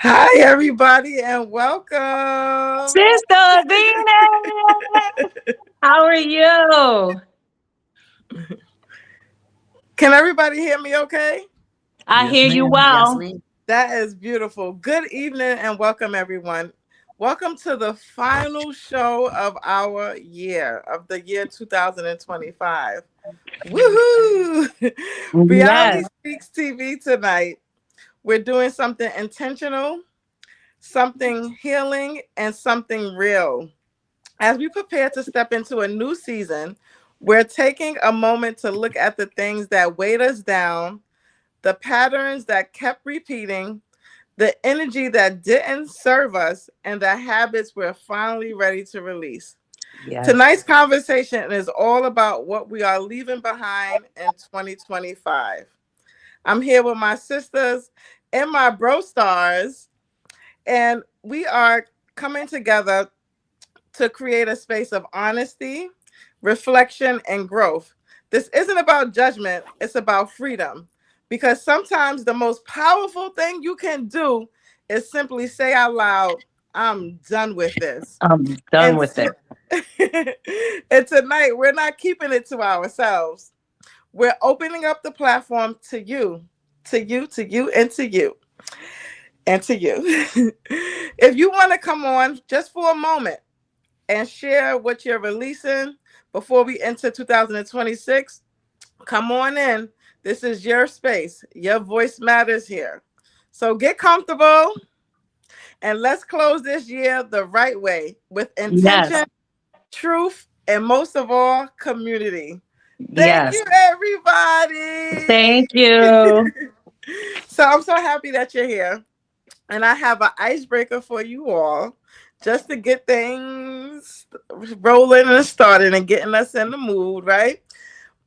Hi, everybody, and welcome. Sister Venus, how are you? Can everybody hear me okay? I Yes, hear you ma'am. Yes, well. ma'am. That is beautiful. Good evening, and welcome, everyone. Welcome to the final show of our year, of the year 2025. Woohoo! Reality Yes, Speaks TV tonight. We're doing something intentional, something healing, and something real. As we prepare to step into a new season, we're taking a moment to look at the things that weighed us down, the patterns that kept repeating, the energy that didn't serve us, and the habits we're finally ready to release. Tonight's yes. conversation is all about what we are leaving behind in 2025. I'm here with my sisters and my bro stars, and we are coming together to create a space of honesty, reflection, and growth. This isn't about judgment, it's about freedom. Because sometimes the most powerful thing you can do is simply say out loud, I'm done with this. I'm done And, with it. and tonight, we're not keeping it to ourselves. We're opening up the platform to you, to you, to you, and to you, and to you. If you want to come on just for a moment, and share what you're releasing before we enter 2026, come on in. This is your space. Your voice matters here. So get comfortable and let's close this year the right way with Yes, intention, truth, and most of all, community. Thank yes. you, everybody. Thank you. So I'm so happy that you're here. And I have an icebreaker for you all just to get things rolling and started and getting us in the mood, right?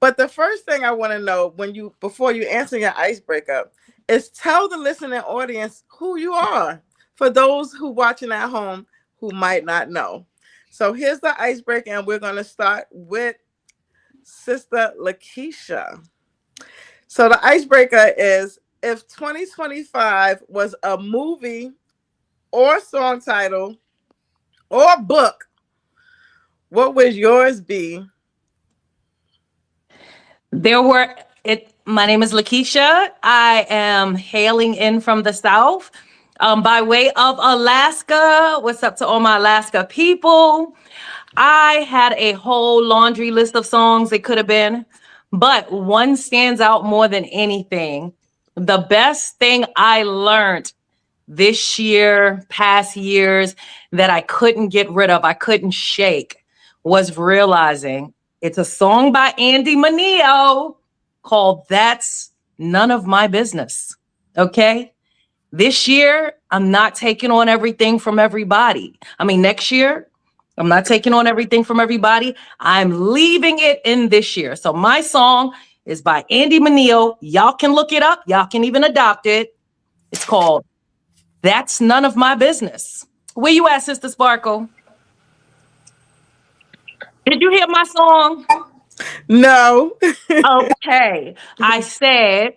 But the first thing I want to know before you answer your icebreaker is tell the listening audience who you are for those who watching at home who might not know. So here's the icebreaker, and we're going to start with Sister Lakeisha. So the icebreaker is if 2025 was a movie or song title or book, what would yours be? There were it. My name is Lakeisha. I am hailing in from the South, by way of Alaska. What's up to all my Alaska people? I had a whole laundry list of songs it could have been, but one stands out more than anything. The best thing I learned this year, past years, that I couldn't get rid of, I couldn't shake, was realizing it's a song by Andy Manio called That's None of My Business. Okay? This year, I'm not taking on everything from everybody. I mean, next year, I'm not taking on everything from everybody. I'm leaving it in this year. So my song is by Andy Manio. Y'all can look it up. Y'all can even adopt it. It's called That's None of My Business. Where you at, Sister Sparkle? Did you hear my song? No. Okay. I said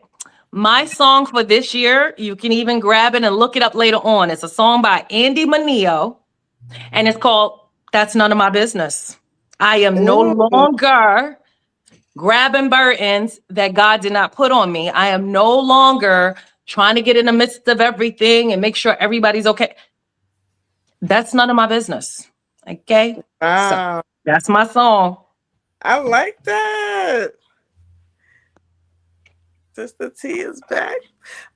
my song for this year, you can even grab it and look it up later on. It's a song by Andy Manio, and it's called That's None of My Business. I am no Ooh. longer grabbing burdens that God did not put on me. I am no longer trying to get in the midst of everything and make sure everybody's okay. That's none of my business. Okay. So Wow. that's my song. I like that. Sister T is back.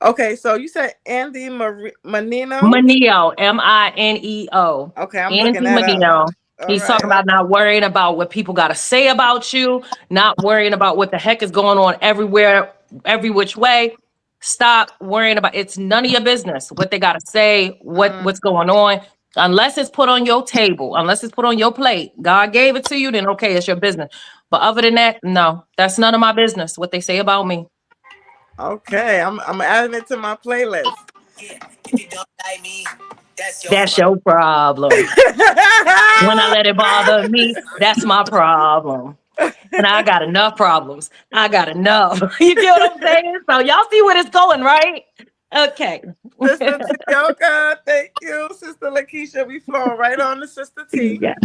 Okay, so you said Andy Manino. Manio, Mineo. Okay, I'm looking Andy that up. Manio. All He's right. talking about not worrying about what people got to say about you, not worrying about what the heck is going on everywhere, every which way. Stop worrying about it's none of your business what they got to say, Mm, what's going on. Unless it's put on your table, unless it's put on your plate, God gave it to you, then okay, it's your business. But other than that, no, that's none of my business what they say about me. okay, I'm adding it to my playlist. Yeah, if you don't like me, that's your That's fault. your problem. When I let it bother me, that's my problem. And I got enough problems. I got enough. You get what I'm saying? So y'all see where it's going, right? Okay. Sister Tioka, thank you. Sister Lakeisha, we flowing right on to Sister T. Yes.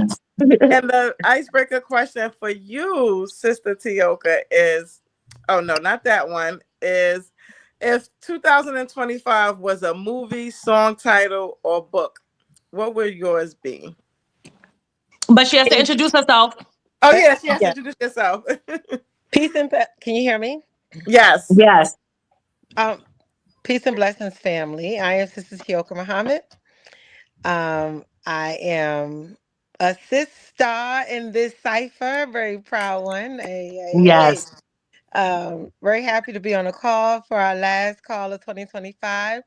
And the icebreaker question for you, Sister Tioka, is oh no, not that one. Is if 2025 was a movie, song title, or book, what would yours be? But she has to introduce herself. Oh yes, yes, Yeah. introduce yourself. Peace and can you hear me? Yes. Yes. Um, peace and blessings, family. I am Sister Tioka Muhammad. I am a sister in this cipher, very proud one. Yes. Very happy to be on a call for our last call of 2025.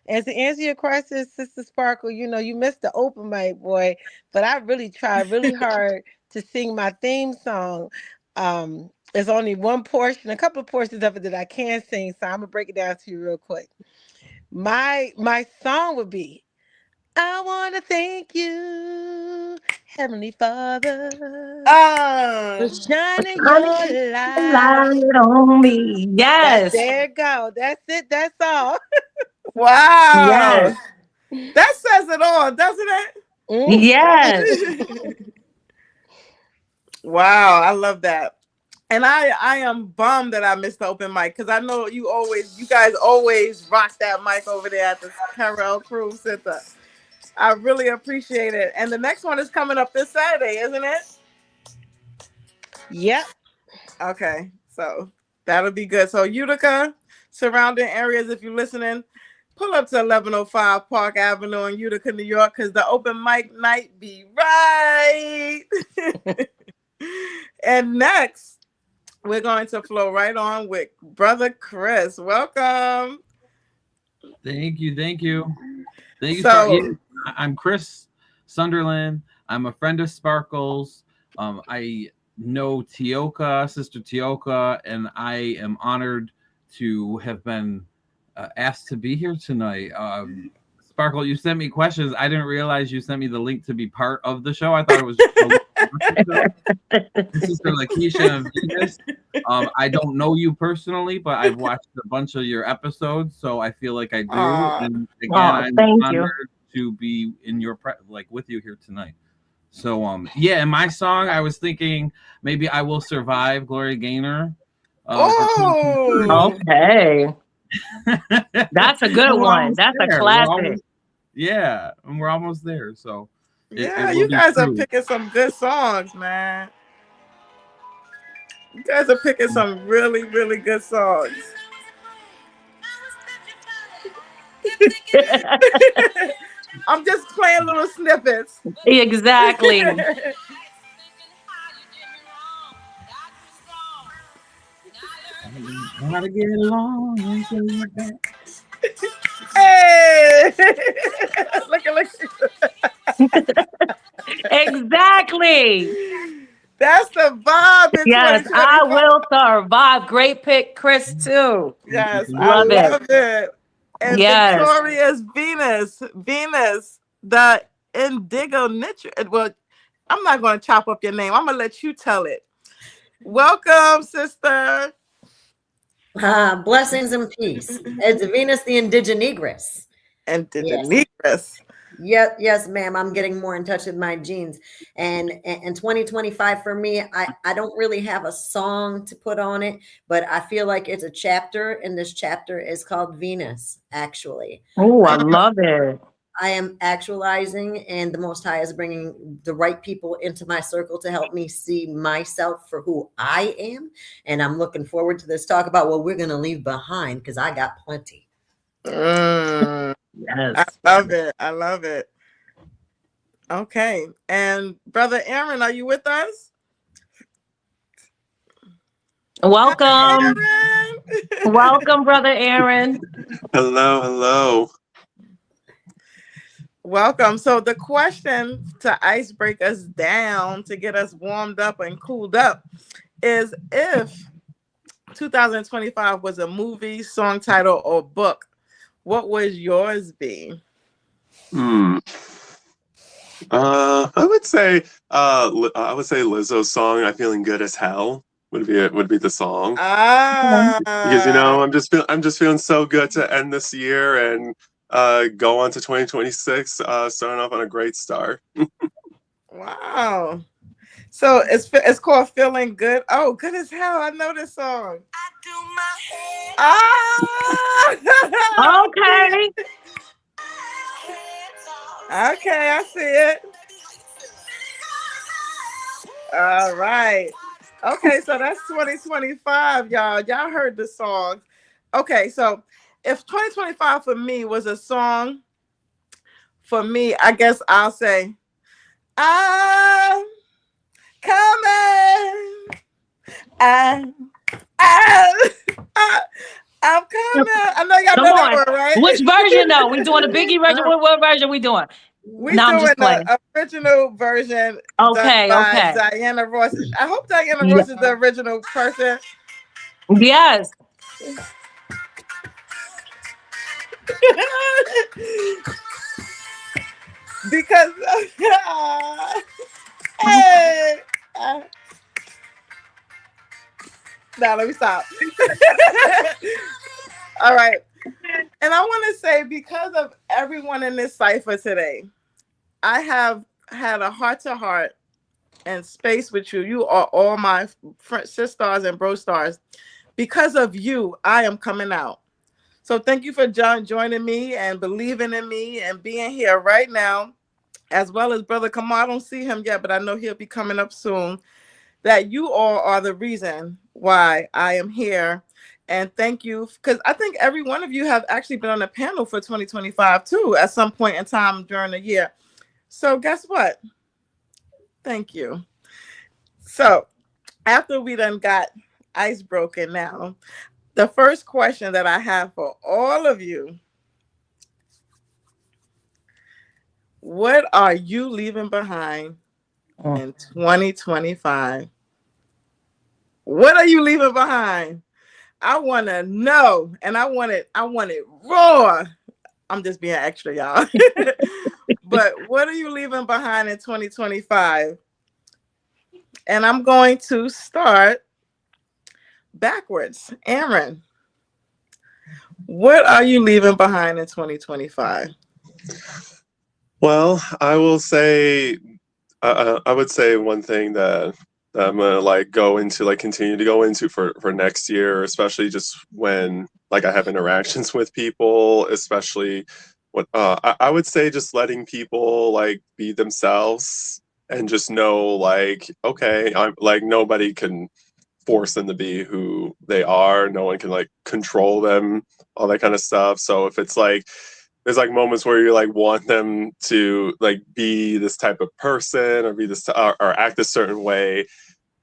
And to answer your question, Sister Sparkle, you know, you missed the open mic, boy, but I really tried really hard to sing my theme song. There's only one portion, a couple of portions of it that I can sing, so I'm gonna break it down to you real quick. My song would be I want to thank you, Heavenly Father, for shining your light. Light on me. Yes. There it go. That's it. That's all. Wow. Yes. That says it all, doesn't it? Yes. Wow, I love that. And I am bummed that I missed the open mic because I know you guys always rock that mic over there at the Carroll Cruise Center. I really appreciate it. And the next one is coming up this Saturday, isn't it? Yep. Okay, so that'll be good. So Utica, surrounding areas, if you're listening, pull up to 1105 Park Avenue in Utica, New York, because the open mic night be right. And next, we're going to flow right on with Brother Chris. Welcome. Thank you. Thank you. Thank you. So, I'm Chris Sunderland. I'm a friend of Sparkles. I know Tioka, Sister Tioka, and I am honored to have been asked to be here tonight. Sparkle, you sent me questions. I didn't realize you sent me the link to be part of the show. I thought it was Sister Lakeisha and Venus. I don't know you personally, but I've watched a bunch of your episodes, so I feel like I do. And again, I'm honored to be in your with you here tonight. So yeah, in my song, I was thinking maybe I Will Survive, Gloria Gaynor. Okay. That's a good one. That's a classic. And we're almost there. So yeah, you guys are picking some good songs, man. You guys are picking some really, really good songs. I'm just playing little snippets. Exactly. Gotta get along. Hey, look. Exactly. That's the vibe. Yes, I Will Survive. Great pick, Chris, too. Yes, love I love it. And yes. Victoria's Venus, the Indigo Niche. Well, I'm not going to chop up your name. I'm going to let you tell it. Welcome, sister. Blessings and peace. It's Venus the Indigenigress. Indigenigress. Yes, ma'am. I'm getting more in touch with my genes. And 2025 for me, I don't really have a song to put on it, but I feel like it's a chapter, and this chapter is called Venus, actually. Oh, I love it. I am actualizing, and the Most High is bringing the right people into my circle to help me see myself for who I am. And I'm looking forward to this talk about what we're going to leave behind, because I got plenty. Yes. I love it. Okay. And Brother Aaron, are you with us? Welcome. Welcome, Brother Aaron. Hello. Welcome. So the question to icebreak us down, to get us warmed up and cooled up, is if 2025 was a movie, song title, or book, what would yours be? I would say Lizzo's song "I'm Feeling Good as Hell" would be the song. Ah, Because I'm just feeling so good to end this year and go on to 2026, starting off on a great start. wow. So it's called Feeling Good. Oh, good as hell. I know this song. Ah! Okay. Okay, I see it. All right. Okay, so that's 2025, y'all. Y'all heard the song. Okay, so if 2025 for me was a song, for me, I guess I'll say, I'm coming. I'm coming. I know y'all Come know that on. one, right? Which version though? We doing a Biggie version? What version we doing? We No, I'm doing just playing. the original version Okay, done by okay. Diana Ross. I hope Diana Yeah. Ross is the original person. Yes. Because hey, now let me stop. All right, and I want to say, because of everyone in this cipher today, I have had a heart-to-heart and space with you. You are all my sisters and bro stars. Because of you, I am coming out. So thank you for joining me and believing in me and being here right now, as well as Brother Kamal. I don't see him yet, but I know he'll be coming up soon. That you all are the reason why I am here. And thank you, because I think every one of you have actually been on a panel for 2025 too, at some point in time during the year. So guess what? Thank you. So after we done got ice broken now, the first question that I have for all of you: what are you leaving behind in 2025? What are you leaving behind? I want to know, and I want it raw. I'm just being extra, y'all. But what are you leaving behind in 2025? And I'm going to start backwards. Aaron, what are you leaving behind in 2025? Well, I will say, I would say one thing that I'm gonna continue to go into for next year, especially just when I have interactions with people, especially what I would say, just letting people be themselves and just know okay, I'm nobody can force them to be who they are. No one can control them, all that kind of stuff. So if it's there's moments where you want them to be this type of person or be this or act a certain way,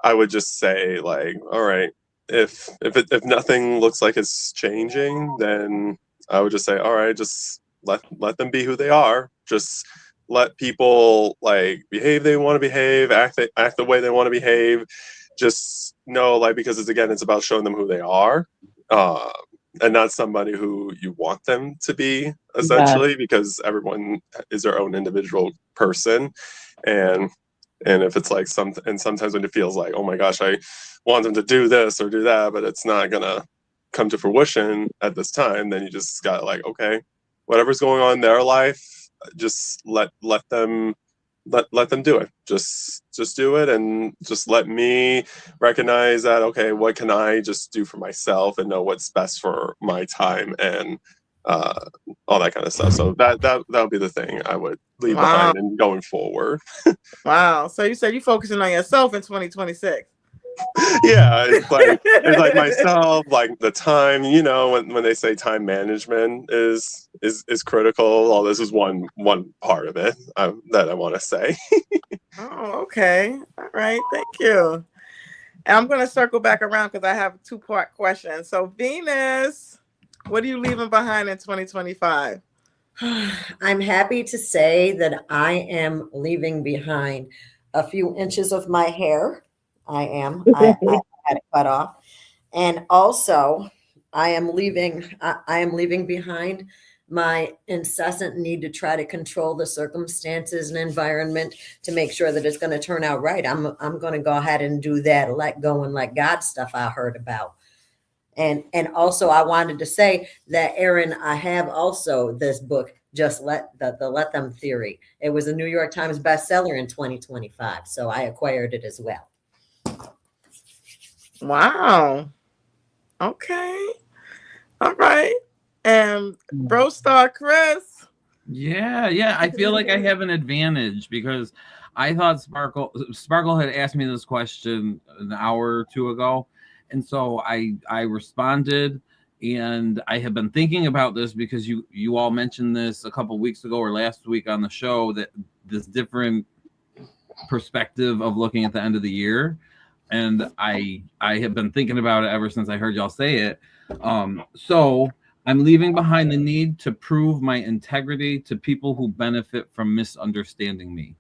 I would just say all right, if nothing looks like it's changing, then I would just say, all right, just let them be who they are. Just let people behave they want to behave, act the way they want to behave. Just know because it's about showing them who they are. And not somebody who you want them to be, essentially, because everyone is their own individual person. And if it's sometimes when it feels oh my gosh, I want them to do this or do that, but it's not gonna come to fruition at this time, then you just got okay, whatever's going on in their life, just let them do it. Just do it, and just let me recognize that, okay, what can I just do for myself and know what's best for my time and all that kind of stuff. So that would be the thing I would leave behind and going forward. Wow. So you said you're focusing on yourself in 2026. Yeah, it's myself, the time, when they say time management is critical. Well, this is one part of it that I want to say. Oh, okay. All right. Thank you. And I'm going to circle back around because I have a 2-part question. So Venus, what are you leaving behind in 2025? I'm happy to say that I am leaving behind a few inches of my hair. I had it cut off. And also I am leaving behind my incessant need to try to control the circumstances and environment to make sure that it's going to turn out right. I'm going to go ahead and do that, let go and let God stuff I heard about. And also I wanted to say that, Aaron, I have also this book, Just Let the Let Them Theory. It was a New York Times bestseller in 2025. So I acquired it as well. Wow. Okay. All right. And Bro Star Chris. Yeah. I feel like I have an advantage because I thought Sparkle had asked me this question an hour or two ago. And so I responded, and I have been thinking about this because you all mentioned this a couple weeks ago or last week on the show, that this different perspective of looking at the end of the year. And I have been thinking about it ever since I heard y'all say it. So I'm leaving behind the need to prove my integrity to people who benefit from misunderstanding me.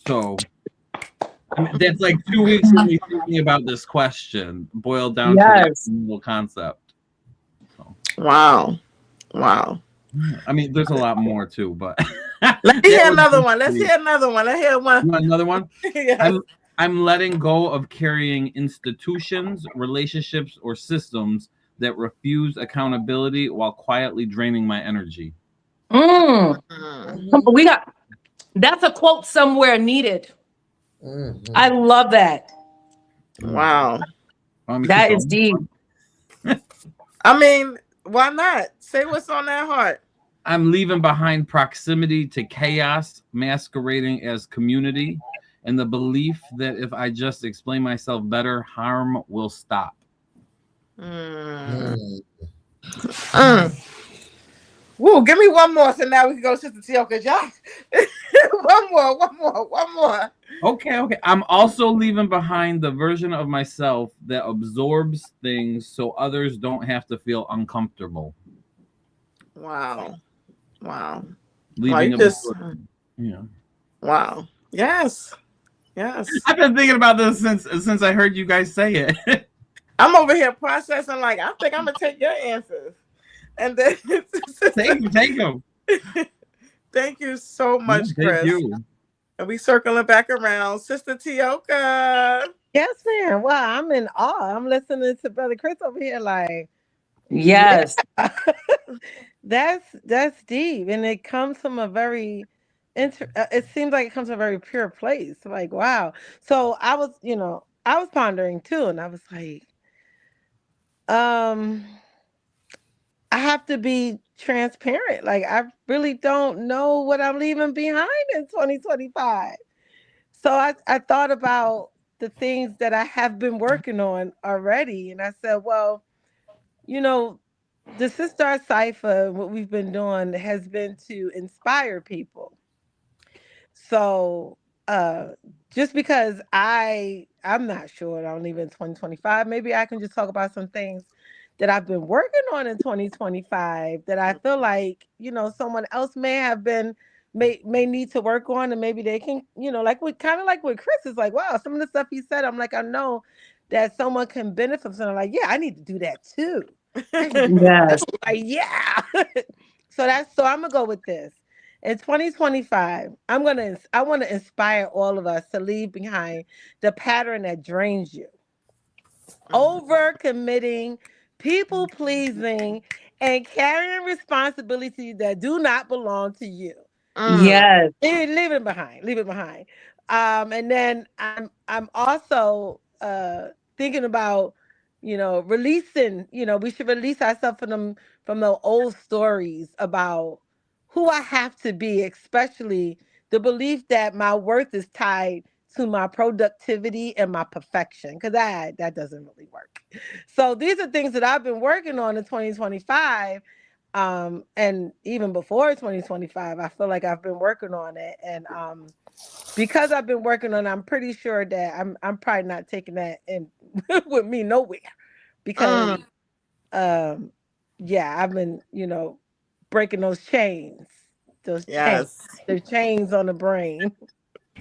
So I mean, that's like 2 weeks of me thinking about this question boiled down to that single concept. So. Wow. I mean, there's a lot more too, but let's hear another one. Let's hear another one. Another one. Yes. I'm letting go of carrying institutions, relationships, or systems that refuse accountability while quietly draining my energy. That's a quote somewhere needed. I love that. Wow. That is deep. I mean, why not? Say what's on that heart. I'm leaving behind proximity to chaos masquerading as community, and the belief that if I just explain myself better, harm will stop. Woo, give me one more so now we can go to Sister Tioka. Y'all. one more. Okay. I'm also leaving behind the version of myself that absorbs things so others don't have to feel uncomfortable. Wow. Leaving Wow. Yes. I've been thinking about this since I heard you guys say it. I'm over here processing, like, I think I'm gonna take your answers. And then take them. Thank you so much, Chris. Thank you. And we circling back around. Sister Tioka. Yes, ma'am. Wow, I'm in awe. I'm listening to Brother Chris over here like, yes. Yeah. That's deep. And it comes from a very it seems like it comes from a very pure place. Like, wow. So I was pondering too, and I was like, I have to be transparent. Like, I really don't know what I'm leaving behind in 2025. So I thought about the things that I have been working on already. And I said, well, the Sister Cypher, what we've been doing has been to inspire people. So just because I'm not sure I'm leaving 2025, maybe I can just talk about some things that I've been working on in 2025 that I feel like, someone else may need to work on, and maybe they can, like with Chris is like, wow, some of the stuff he said, I'm like, I know that someone can benefit from something. Like, yeah, I need to do that too. Yes. Like, yeah. So I'm gonna go with this. In 2025, I want to inspire all of us to leave behind the pattern that drains you. Overcommitting, people pleasing, and carrying responsibilities that do not belong to you. Yes. Leave it behind. And then I'm also thinking about, releasing, we should release ourselves from the old stories about who I have to be, especially the belief that my worth is tied to my productivity and my perfection, because that doesn't really work. So these are things that I've been working on in 2025. And even before 2025, I feel like I've been working on it. And because I've been working on it, I'm pretty sure that I'm probably not taking that in with me nowhere. Because I've been, breaking those chains. Those chains on the brain.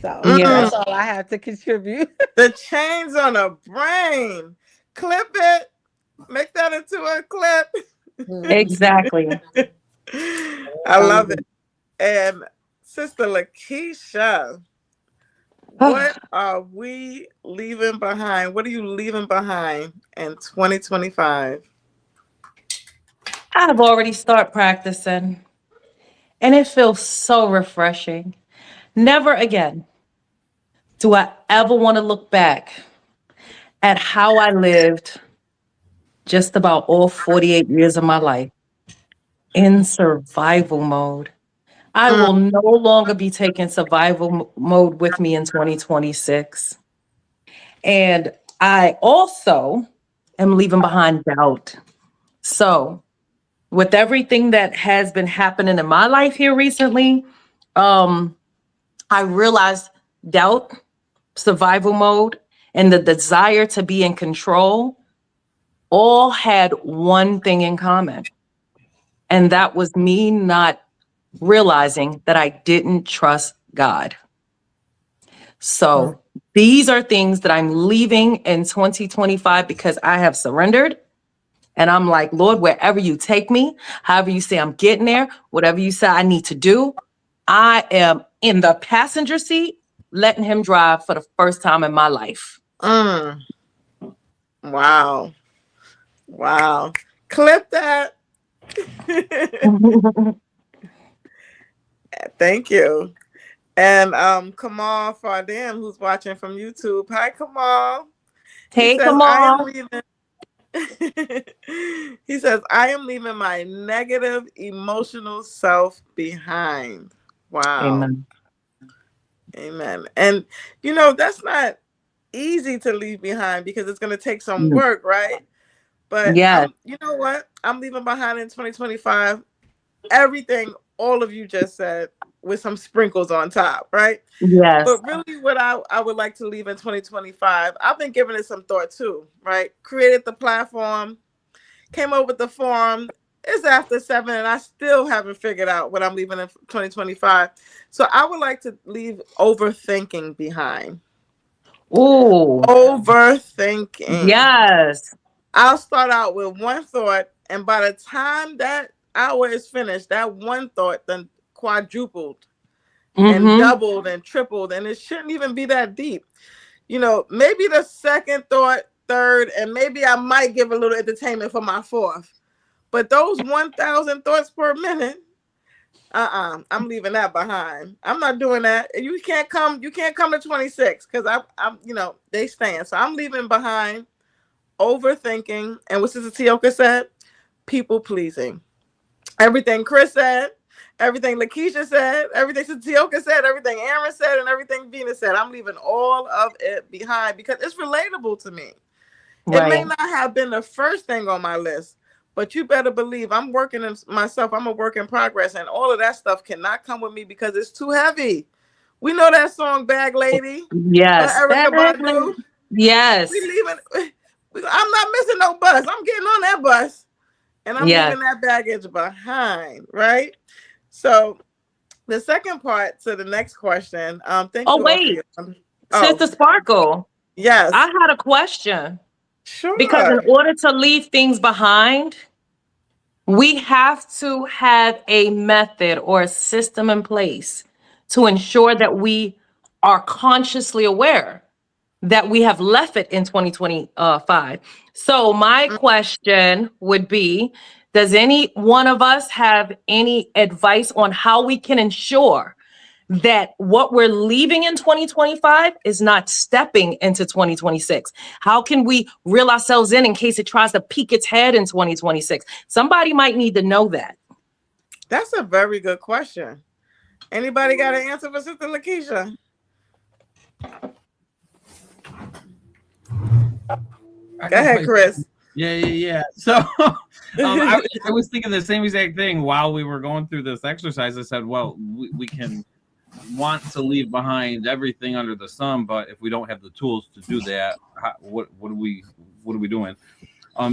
So that's all I have to contribute. The chains on the brain. Clip it. Make that into a clip. Exactly. I love it. And Sister Lakeisha, what are we leaving behind? What are you leaving behind in 2025? I've already started practicing, and it feels so refreshing. Never again do I ever want to look back at how I lived just about all 48 years of my life in survival mode. I Mm, will no longer be taking survival mode with me in 2026. And I also am leaving behind doubt. So, with everything that has been happening in my life here recently, I realized doubt, survival mode, and the desire to be in control all had one thing in common. And that was me not realizing that I didn't trust God. So these are things that I'm leaving in 2025 because I have surrendered. And I'm like, Lord, wherever you take me, however you say I'm getting there, whatever you say I need to do, I am in the passenger seat, letting him drive for the first time in my life. mm. Wow. Wow. Clip that. Thank you. And Kamal Fardam, who's watching from YouTube. Hi, Kamal. He Hey, says, I am Kamal. leaving. He says, I am leaving my negative emotional self behind. Wow. Amen. Amen. And you know, that's not easy to leave behind because it's going to take some work, right? But Yes. you know what? I'm leaving behind in 2025 everything all of you just said with some sprinkles on top, right? Yes. But really what I would like to leave in 2025, I've been giving it some thought too, right? Created the platform, came up with the forum. It's after 7 and I still haven't figured out what I'm leaving in 2025. So I would like to leave overthinking behind. Ooh. Overthinking. Yes. I'll start out with one thought, and by the time that hour is finished, that one thought then quadrupled and doubled and tripled, and it shouldn't even be that deep. You know, maybe the second thought, third, and maybe I might give a little entertainment for my fourth. But those 1,000 thoughts per minute, I'm leaving that behind. I'm not doing that. You can't come to 26 because I'm, you know, they stand. So I'm leaving behind overthinking, and what Sister Tioka said, people pleasing. Everything Chris said, everything Lakeisha said, everything Sister Tioka said, everything Aaron said, and everything Venus said. I'm leaving all of it behind because it's relatable to me. Right. It may not have been the first thing on my list, but you better believe I'm working in myself. I'm a work in progress, and all of that stuff cannot come with me because it's too heavy. We know that song, Bag Lady. Yes. Erykah Badu. Yes. We leaving. I'm not missing no bus. I'm getting on that bus, and I'm leaving that baggage behind. Right. So, the second part to the next question. Thank you. Wait, Sister Sparkle. Yes, I had a question. Sure. Because in order to leave things behind, we have to have a method or a system in place to ensure that we are consciously aware that we have left it in 2025. So my question would be, does any one of us have any advice on how we can ensure that what we're leaving in 2025 is not stepping into 2026? How can we reel ourselves in case it tries to peek its head in 2026? Somebody might need to know that. That's a very good question. Anybody got an answer for Sister Lakeisha? Go ahead, Chris. Yeah. So I was thinking the same exact thing while we were going through this exercise. I said, well, we can want to leave behind everything under the sun, but if we don't have the tools to do that, what are we doing?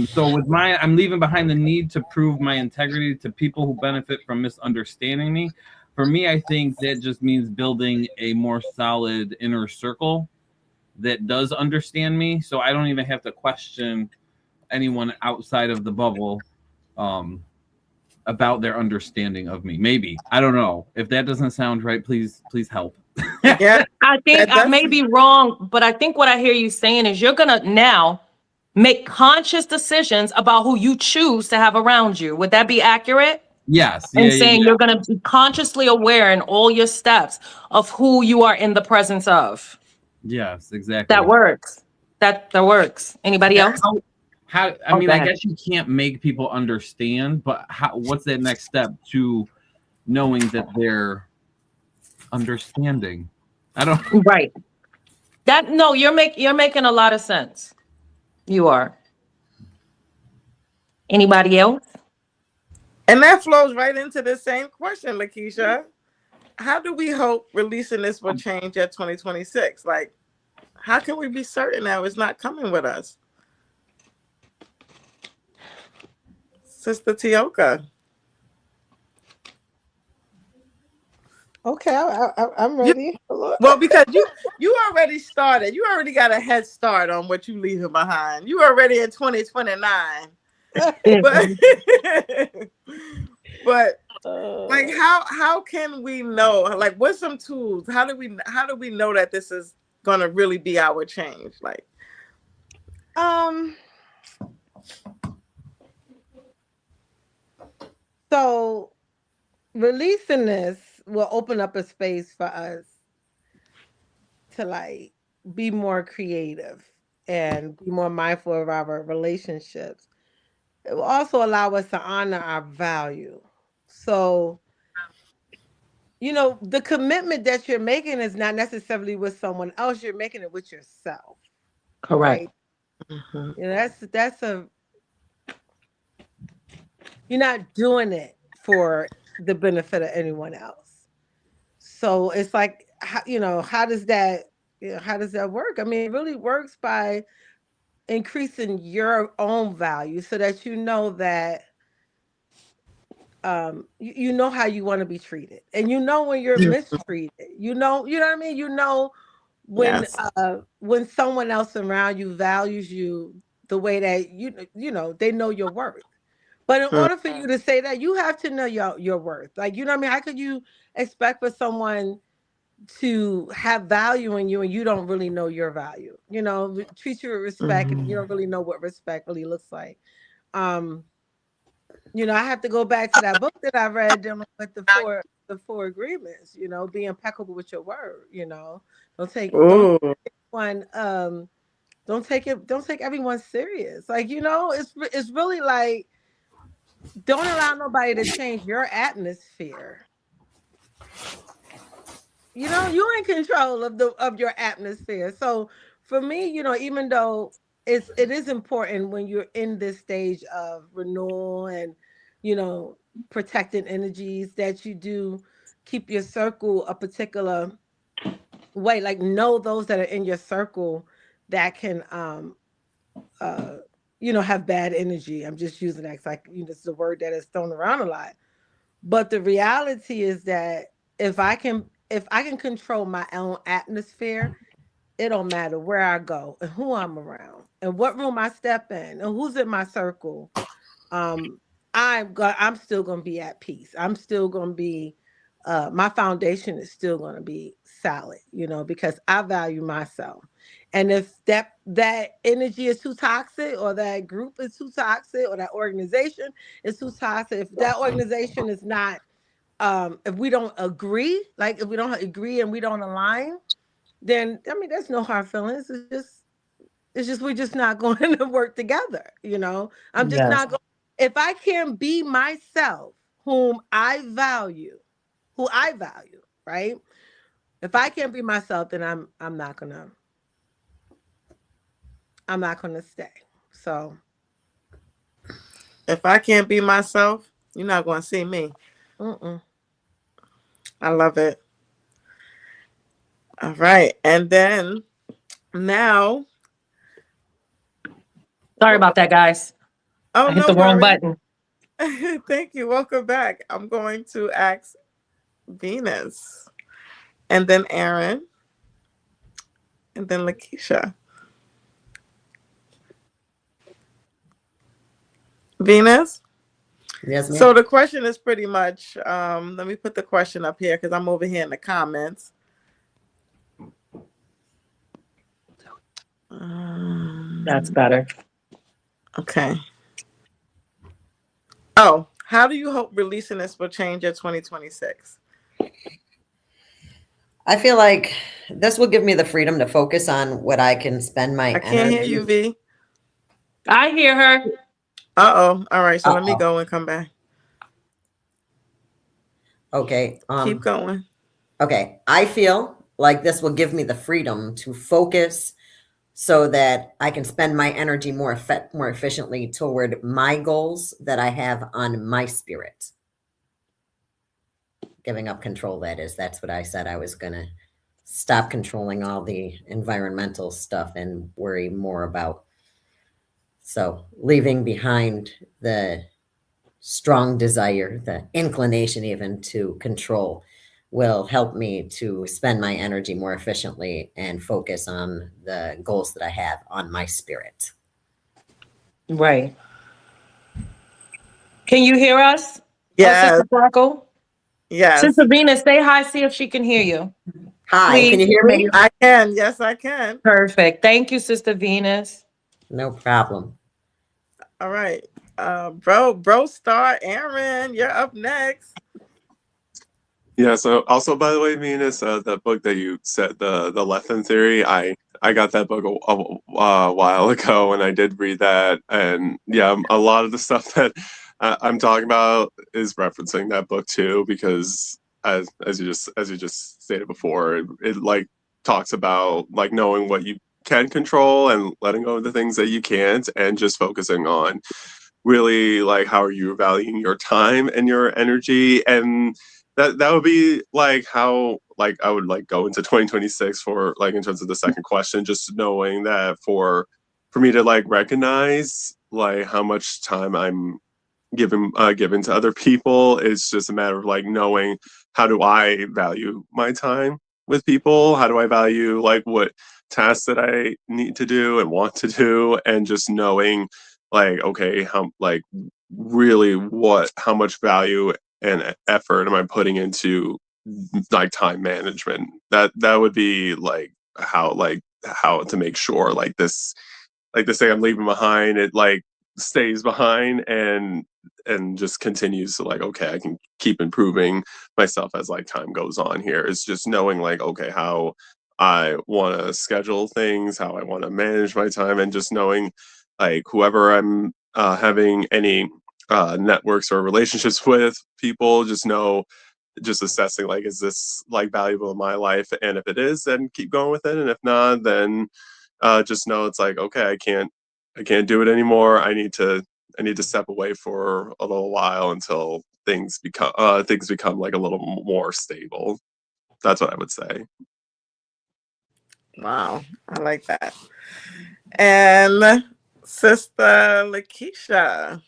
So with mine, I'm leaving behind the need to prove my integrity to people who benefit from misunderstanding me. For me, I think that just means building a more solid inner circle that does understand me, so I don't even have to question anyone outside of the bubble about their understanding of me. Maybe. I don't know. If that doesn't sound right, please help. Yeah. I think I may be wrong, but I think what I hear you saying is you're gonna now make conscious decisions about who you choose to have around you. Would that be accurate? Yes. And saying you're gonna be consciously aware in all your steps of who you are in the presence of. Yes, exactly. That works. That works. Anybody else? How I mean, I guess you can't make people understand, but what's that next step to knowing that they're understanding? I don't. Right. You're making a lot of sense. You are. Anybody else? And that flows right into the same question, Lakeisha. How do we hope releasing this will change at 2026? Like, how can we be certain that it's not coming with us? Sister Tioka. Okay, I'm ready. Well, because you already started. You already got a head start on what you leaving behind. You already in 2029. But like how can we know? Like, what's some tools? How do we know that this is gonna really be our change? Like, so releasing this will open up a space for us to like be more creative and be more mindful of our relationships. It will also allow us to honor our value. So, the commitment that you're making is not necessarily with someone else. You're making it with yourself. Correct. Right? That's you're not doing it for the benefit of anyone else. So it's like, how does that work? I mean, it really works by increasing your own value so that you know that you know how you want to be treated, and when you're mistreated, you know what I mean, when when someone else around you values you the way that they know your worth. But in order for you to say that, you have to know your worth. Like, you know what I mean? How could you expect for someone to have value in you and you don't really know your value? Treat you with respect, and you don't really know what respect really looks like. I have to go back to that book that I read dealing with the four agreements. Be impeccable with your word. Don't take everyone serious. Like, it's really like, don't allow nobody to change your atmosphere. You're in control of your atmosphere. So for me, even though it is important when you're in this stage of renewal and protecting energies, that you do keep your circle a particular way. Like, know those that are in your circle that can have bad energy. I'm just using that like, it's the word that is thrown around a lot. But the reality is that if I can control my own atmosphere, it don't matter where I go and who I'm around and what room I step in and who's in my circle. I'm still gonna be at peace. I'm still gonna be my foundation is still gonna be solid, because I value myself. And if that energy is too toxic, or that group is too toxic, or that organization is too toxic, if that organization is not if we don't agree, like if we don't agree and we don't align, then I mean, there's no hard feelings. It's just we're just not going to work together. I'm just not going. If I can't be myself, who I value, right? If I can't be myself, then I'm not gonna stay. So if I can't be myself, you're not going to see me. I love it. All right. And then now. Sorry about that, guys. Oh, I hit the wrong button. Thank you. Welcome back. I'm going to ask Venus, and then Aaron, and then Lakeisha. Venus? Yes, ma'am. So the question is pretty much, let me put the question up here because I'm over here in the comments. That's better. Okay. Oh, how do you hope releasing this will change your 2026? I feel like this will give me the freedom to focus on what I can spend my I can't hear energy. you, V. I hear her. Uh-oh. All right, so let me Uh-oh. go and come back. Okay. Keep going. Okay. I feel like this will give me the freedom to focus so that I can spend my energy more efficiently toward my goals that I have on my spirit. Giving up control, that is. That's what I said. I was going to stop controlling all the environmental stuff and worry more about. So leaving behind the strong desire, the inclination even to control, will help me to spend my energy more efficiently and focus on the goals that I have on my spirit. Right. Can you hear us? Yes. Oh, Sister Sparkle? Yes. Sister Venus, say hi, see if she can hear you. Hi, Please. can you hear me? I can. Yes, I can. Perfect. Thank you, Sister Venus. No problem. All right. Bro Star Aaron, you're up next. Yeah. So also, by the way, Venus, the book that you said, the Lethem Theory, I got that book a while ago, and I did read that, and yeah, a lot of the stuff that I'm talking about is referencing that book too, because as you just stated before, it like talks about like knowing what you can control and letting go of the things that you can't, and just focusing on really like how are you valuing your time and your energy. And that would be like how like I would like go into 2026 for like in terms of the second question, just knowing that for me to like recognize like how much time I'm given to other people. It's just a matter of like knowing how do I value my time with people, how do I value like what tasks that I need to do and want to do, and just knowing like okay how like really how much value and effort am I putting into like time management. That would be like how to make sure like this thing I'm leaving behind, it like stays behind and just continues to like okay I can keep improving myself as like time goes on here. It's just knowing like okay how I want to schedule things, how I want to manage my time, and just knowing like whoever I'm having any networks or relationships with people, just assessing like is this like valuable in my life, and if it is then keep going with it, and if not then just know it's like okay I can't do it anymore. I need to step away for a little while until things become like a little more stable. That's what I would say. Wow, I like that. And Sister Lakeisha.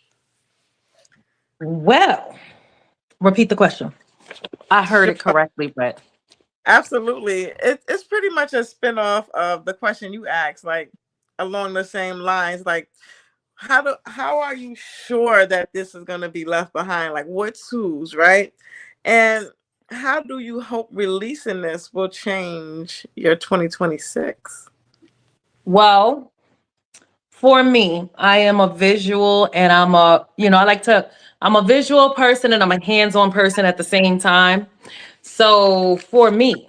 Well, repeat the question. I heard it correctly, but Absolutely. It's pretty much a spinoff of the question you asked, like along the same lines. Like, how are you sure that this is gonna be left behind? Like what's whose, right? And how do you hope releasing this will change your 2026? well, for me, I am a visual and I'm a visual person and I'm a hands-on person at the same time. So for me,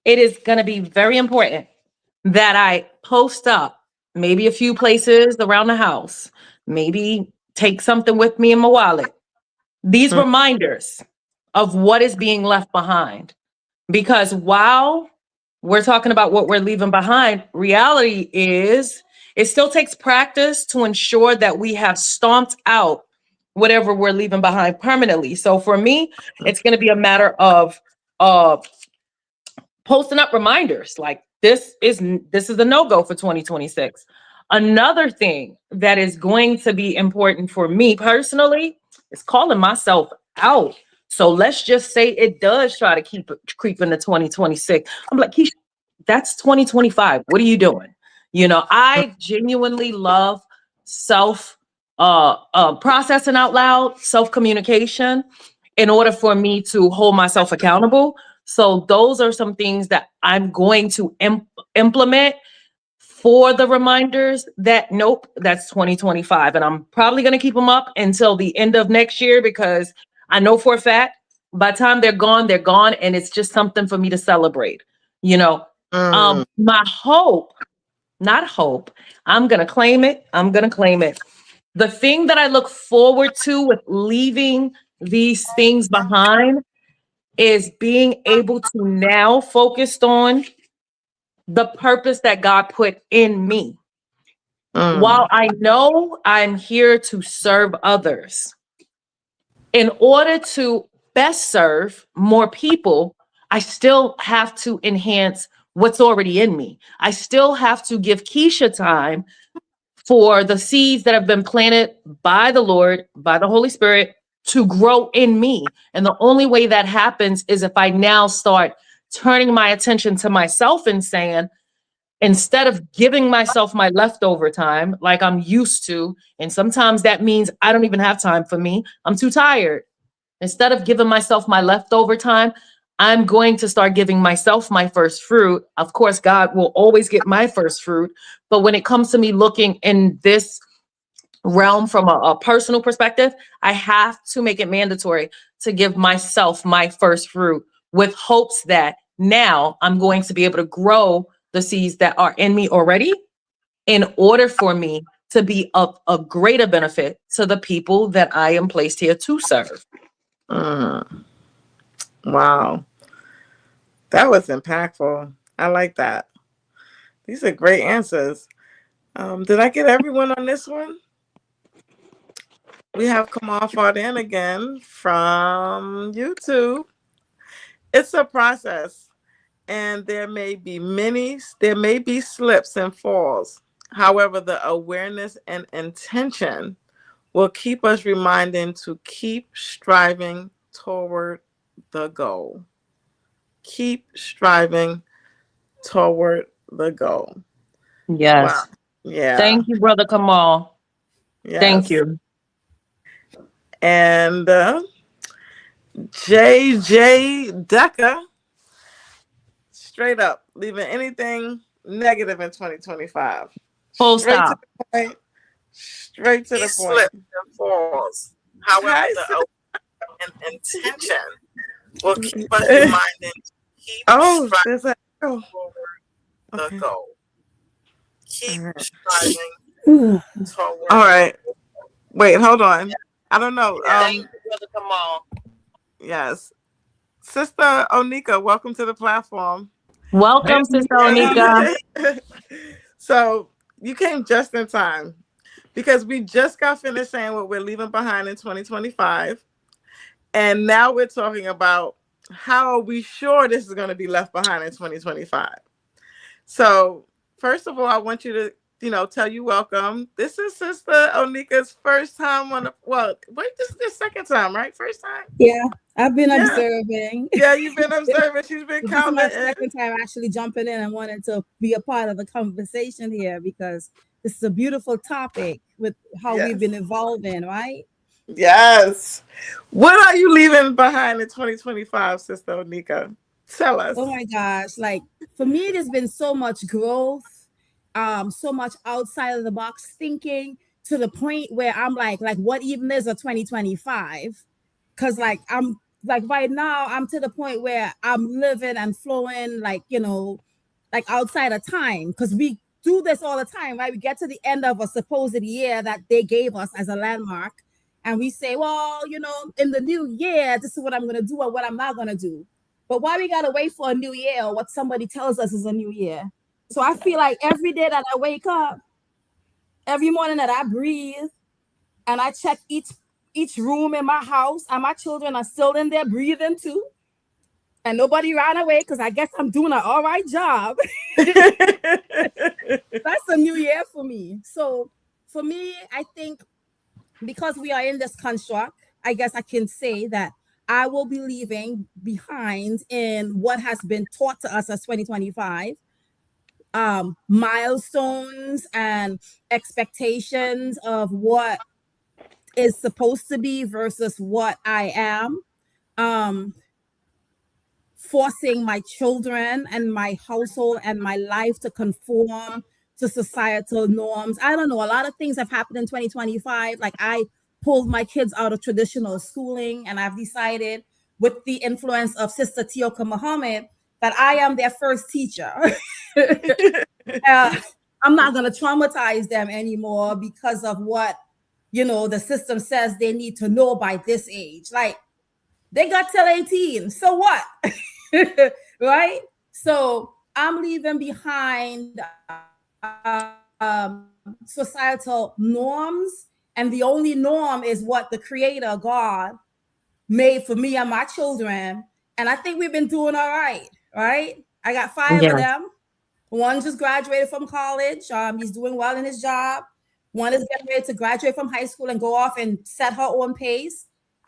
it is going to be very important that I post up maybe a few places around the house, maybe take something with me in my wallet. These reminders of what is being left behind. Because while we're talking about what we're leaving behind, reality is it still takes practice to ensure that we have stomped out whatever we're leaving behind permanently. So for me, it's going to be a matter of posting up reminders like this is a no-go for 2026. Another thing that is going to be important for me personally is calling myself out. So let's just say it does try to keep creeping to 2026. I'm like, Keisha, that's 2025. What are you doing? I genuinely love self processing out loud, self-communication, in order for me to hold myself accountable. So those are some things that I'm going to implement for the reminders that, nope, that's 2025. And I'm probably going to keep them up until the end of next year, because I know for a fact by the time they're gone, and it's just something for me to celebrate. You know, my hope, not hope, I'm going to claim it. The thing that I look forward to with leaving these things behind is being able to now focus on the purpose that God put in me. While I know I'm here to serve others, in order to best serve more people, I still have to enhance what's already in me. I still have to give Keisha time for the seeds that have been planted by the Lord, by the Holy Spirit, to grow in me. And the only way that happens is if I now start turning my attention to myself and saying, instead of giving myself my leftover time like I'm used to, and sometimes that means I don't even have time for me, I'm too tired. Instead of giving myself my leftover time, I'm going to start giving myself my first fruit. Of course, God will always get my first fruit. But when it comes to me looking in this realm from a personal perspective, I have to make it mandatory to give myself my first fruit, with hopes that now I'm going to be able to grow the seeds that are in me already, in order for me to be of a greater benefit to the people that I am placed here to serve. Wow. That was impactful. I like that. These are great answers. Did I get everyone on this one? We have Kamal Fardan again from YouTube. It's a process, and there may be slips and falls. However, the awareness and intention will keep us reminding to keep striving toward the goal. Keep striving toward the goal. Yes. Wow. Yeah. Thank you, Brother Kamal. Yes. Thank you. And JJ Decker, straight up, leaving anything negative in 2025. Full Straight stop. to the point. Straight to the point. Slips and falls. However, the intention will keep us reminded to keep striving toward the goal. Keep striving toward. All right. Wait, hold on. I don't know. Thank you, Brother Kamal. Yes. Sister Onika, welcome to the platform. Welcome, Sister Onika. So you came just in time, because we just got finished saying what we're leaving behind in 2025. And now we're talking about how are we sure this is going to be left behind in 2025. So first of all, I want you to, tell you welcome. This is Sister Onika's first time this is the second time, right? First time? Yeah, I've been observing. Yeah, you've been observing. She's been counting. This is my second time actually jumping in and wanted to be a part of the conversation here, because this is a beautiful topic with how we've been evolving, right? Yes. What are you leaving behind in 2025, Sister Onika? Tell us. Oh my gosh. Like, for me, there's been so much growth, so much outside of the box thinking, to the point where I'm like, what even is a 2025? Because I'm right now, I'm to the point where I'm living and flowing outside of time, because we do this all the time, right? We get to the end of a supposed year that they gave us as a landmark, and we say, well, in the new year, this is what I'm going to do and what I'm not going to do. But why we got to wait for a new year, or what somebody tells us is a new year? So I feel like every day that I wake up, every morning that I breathe, and I check each room in my house, and my children are still in there breathing too, and nobody ran away, because I guess I'm doing an all right job. That's a new year for me. So for me, I think, because we are in this construct, I guess I can say that I will be leaving behind in what has been taught to us as 2025, milestones and expectations of what is supposed to be versus what I am. Forcing my children and my household and my life to conform to societal norms. I don't know. A lot of things have happened in 2025. Like I pulled my kids out of traditional schooling, and I've decided with the influence of Sister Tioka Muhammad that I am their first teacher. I'm not going to traumatize them anymore because of what, the system says they need to know by this age. Like they got till 18. So what? Right? So I'm leaving behind societal norms, and the only norm is what the Creator God made for me and my children. And I think we've been doing all right, right? I got 5 of them. One just graduated from college. He's doing well in his job. One is getting ready to graduate from high school and go off and set her own pace.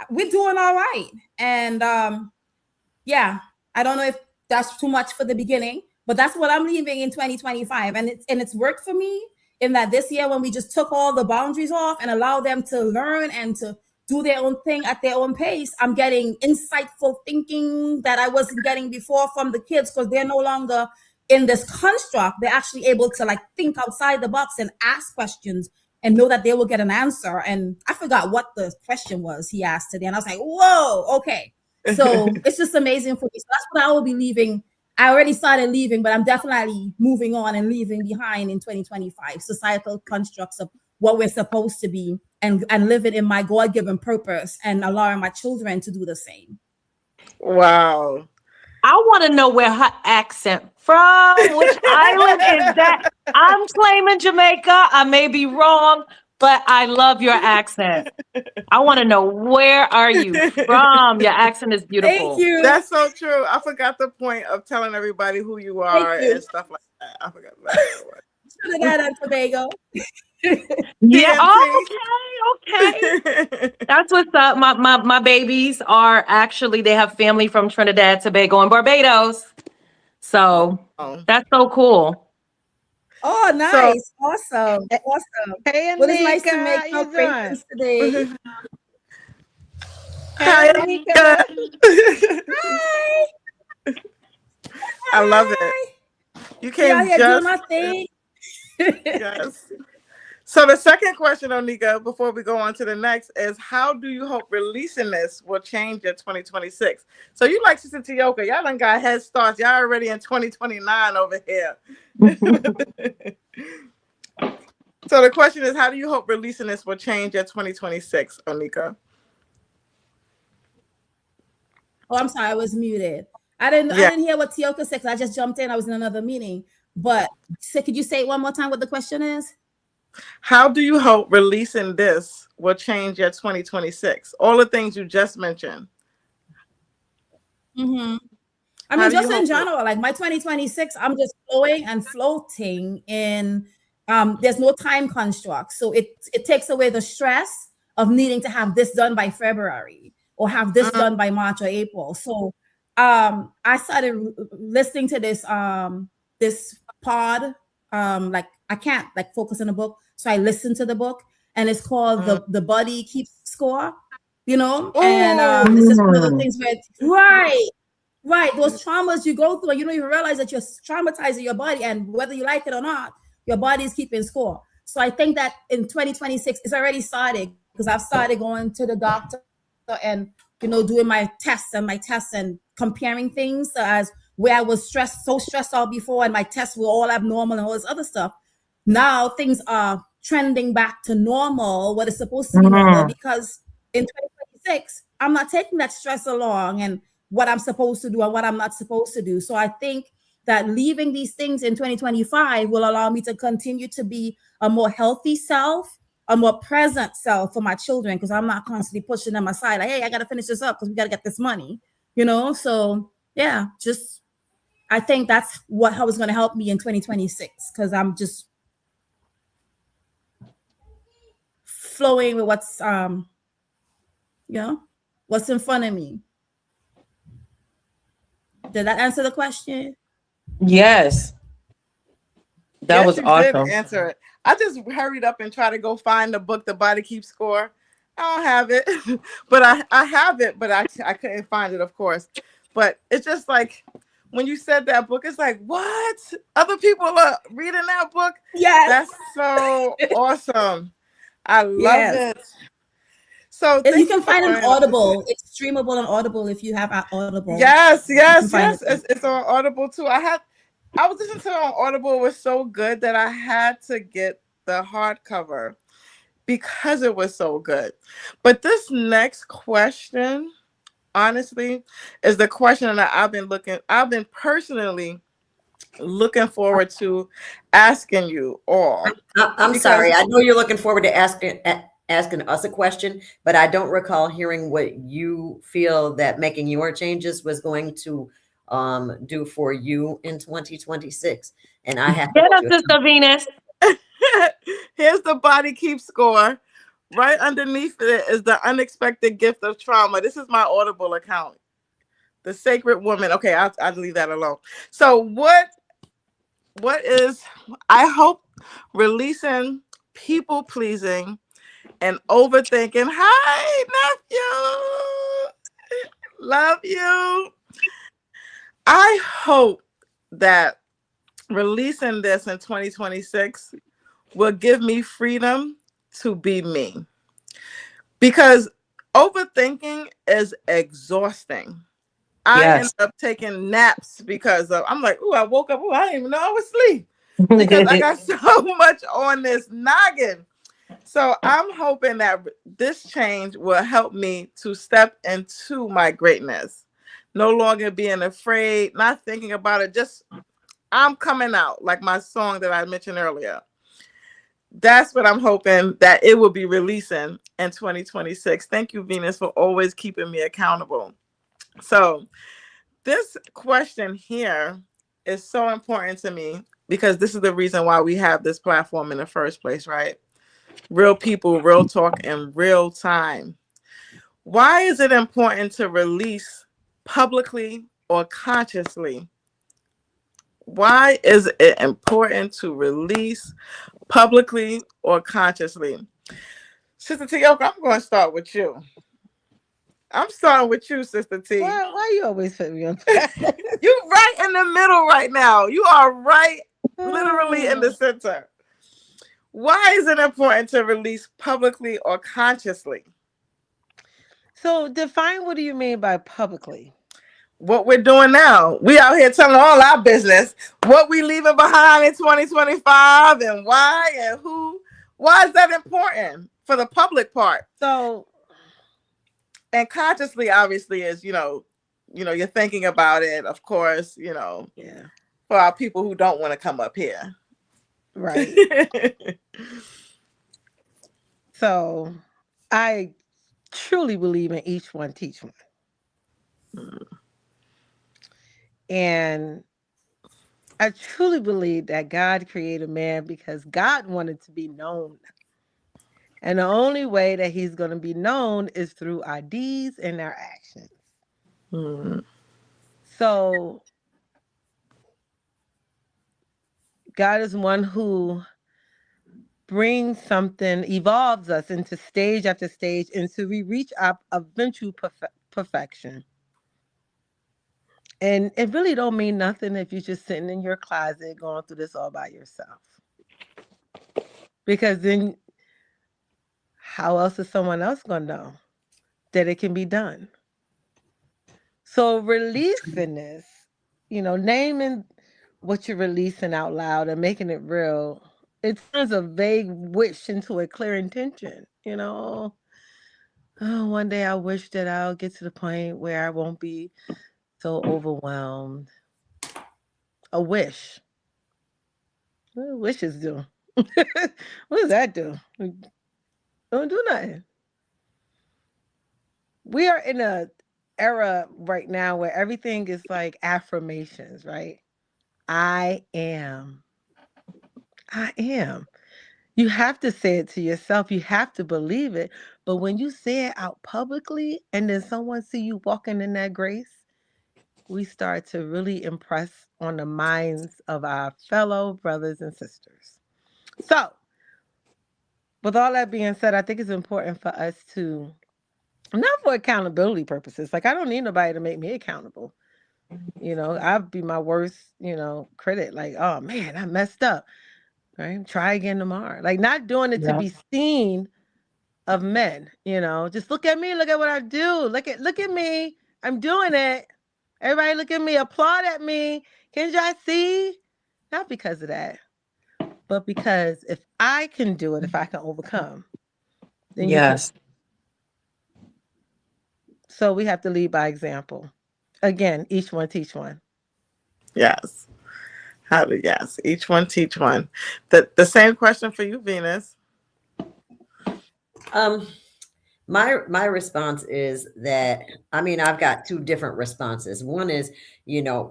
We're doing all right. And I don't know if that's too much for the beginning, but that's what I'm leaving in 2025. And it's worked for me in that this year, when we just took all the boundaries off and allowed them to learn and to do their own thing at their own pace, I'm getting insightful thinking that I wasn't getting before from the kids, because they're no longer in this construct. They're actually able to like think outside the box and ask questions and know that they will get an answer. And I forgot what the question was he asked today. And I was like, whoa, okay. So it's just amazing for me. So that's what I will be leaving. I already started leaving, but I'm definitely moving on and leaving behind in 2025 societal constructs of what we're supposed to be, and living in my God-given purpose and allowing my children to do the same. Wow. I want to know where her accent from. Which island is that? I'm claiming Jamaica. I may be wrong, but I love your accent. I want to know, where are you from? Your accent is beautiful. Thank you. That's so true. I forgot the point of telling everybody who you are and stuff like that. I forgot about that. Should have got on Tobago. Yeah. Oh, okay. That's what's up. My babies are actually, they have family from Trinidad, Tobago, and Barbados. So that's so cool. Oh, nice. Awesome. Hey, Well, it's nice to make your acquaintance today. Hi, Anika. Hi. I love it. You came here just doing my thing. Yes. So the second question, Onika, before we go on to the next, is how do you hope releasing this will change your 2026? So you like Sister Tioka, y'all done got head starts. Y'all already in 2029 over here. So the question is, how do you hope releasing this will change your 2026, Onika? Oh, I'm sorry, I was muted. I didn't hear what Tioka said, because I just jumped in. I was in another meeting. But could you say it one more time what the question is? How do you hope releasing this will change your 2026? All the things you just mentioned. Mm-hmm. I mean, just in general, like my 2026, I'm just flowing and floating in. There's no time construct. So it takes away the stress of needing to have this done by February or have this done by March or April. So I started listening to this this pod. Like I can't like focus on a book, so I listen to the book, and it's called the Body Keeps Score, and this is one of the things where right those traumas you go through, and you don't even realize that you're traumatizing your body, and whether you like it or not, your body is keeping score. So I think that in 2026 it's already started, because I've started going to the doctor and doing my tests and comparing things as where I was so stressed out before, and my tests were all abnormal and all this other stuff. Now things are trending back to normal, what is supposed to be normal, because in 2026, I'm not taking that stress along and what I'm supposed to do and what I'm not supposed to do. So I think that leaving these things in 2025 will allow me to continue to be a more healthy self, a more present self for my children, because I'm not constantly pushing them aside. Like, hey, I got to finish this up because we got to get this money, So yeah, I think that's how it's going to help me in 2026, because I'm just flowing with what's what's in front of me. Did that answer the question? Yes. That was awesome. Did answer it. I just hurried up and tried to go find the book, The Body Keeps Score. I don't have it, but I have it, but I couldn't find it, of course. But it's just like when you said that book, it's like, what? Other people are reading that book? Yes. That's so awesome. I love it. So you can find it on Audible. It's streamable on Audible if you have Audible. Yes. It's on Audible too. I was listening to it on Audible. It was so good that I had to get the hardcover because it was so good. But this next question, honestly, is the question that I've been personally looking forward to asking you all. I'm sorry. I know you're looking forward to asking us a question, but I don't recall hearing what you feel that making your changes was going to do for you in 2026. And I have Get us, Sister Venus. Here's the Body Keep score. Right underneath it is the unexpected gift of trauma. This is my Audible account. The Sacred Woman. Okay, I'll leave that alone. So what is, I hope, releasing people pleasing and overthinking. Hi, nephew. Love you. I hope that releasing this in 2026 will give me freedom to be me. Because overthinking is exhausting. I end up taking naps because I'm like, I woke up. I didn't even know I was asleep because I got so much on this noggin. So I'm hoping that this change will help me to step into my greatness. No longer being afraid, not thinking about it. Just I'm coming out, like my song that I mentioned earlier. That's what I'm hoping that it will be releasing in 2026. Thank you, Venus, for always keeping me accountable. So this question here is so important to me because this is the reason why we have this platform in the first place, right? Real people, real talk, in real time. Why is it important to release publicly or consciously? Why is it important to release publicly or consciously? Sister Tioka, I'm going to start with you. I'm starting with you, Sister T. Why you always put me on? You're right in the middle right now. You are right, literally in the center. Why is it important to release publicly or consciously? So define, what do you mean by publicly? What we're doing now. We out here telling all our business, what we leaving behind in 2025 and why and who. Why is that important for the public part? So, and consciously, obviously, is, you're thinking about it, of course, for our people who don't want to come up here. Right. So I truly believe in each one, teach one. And I truly believe that God created man because God wanted to be known. And the only way that he's going to be known is through our deeds and our actions. So God is one who brings something, evolves us into stage after stage until we reach our eventual perfection. And it really don't mean nothing if you're just sitting in your closet going through this all by yourself. Because then how else is someone else going to know that it can be done? So releasing this, naming what you're releasing out loud and making it real, it turns a vague wish into a clear intention, Oh, one day I wish that I'll get to the point where I won't be so overwhelmed. A wish. What do wishes do? What does that do? Don't do nothing. We are in a era right now where everything is like affirmations, right? I am. You have to say it to yourself. You have to believe it. But when you say it out publicly and then someone see you walking in that grace, we start to really impress on the minds of our fellow brothers and sisters. So with all that being said, I think it's important for us to, not for accountability purposes. Like, I don't need nobody to make me accountable. You know, I'd be my worst, critic. Like, oh man, I messed up. Right? Try again tomorrow. Like, not doing it to be seen of men, just look at me, look at what I do. Look at me. I'm doing it. Everybody look at me, applaud at me. Can y'all see? Not because of that, but because if I can do it, if I can overcome, then yes. So we have to lead by example. Again, each one teach one. Yes. Yes. Each one teach one. The same question for you, Venus. My response is that, I've got two different responses. One is,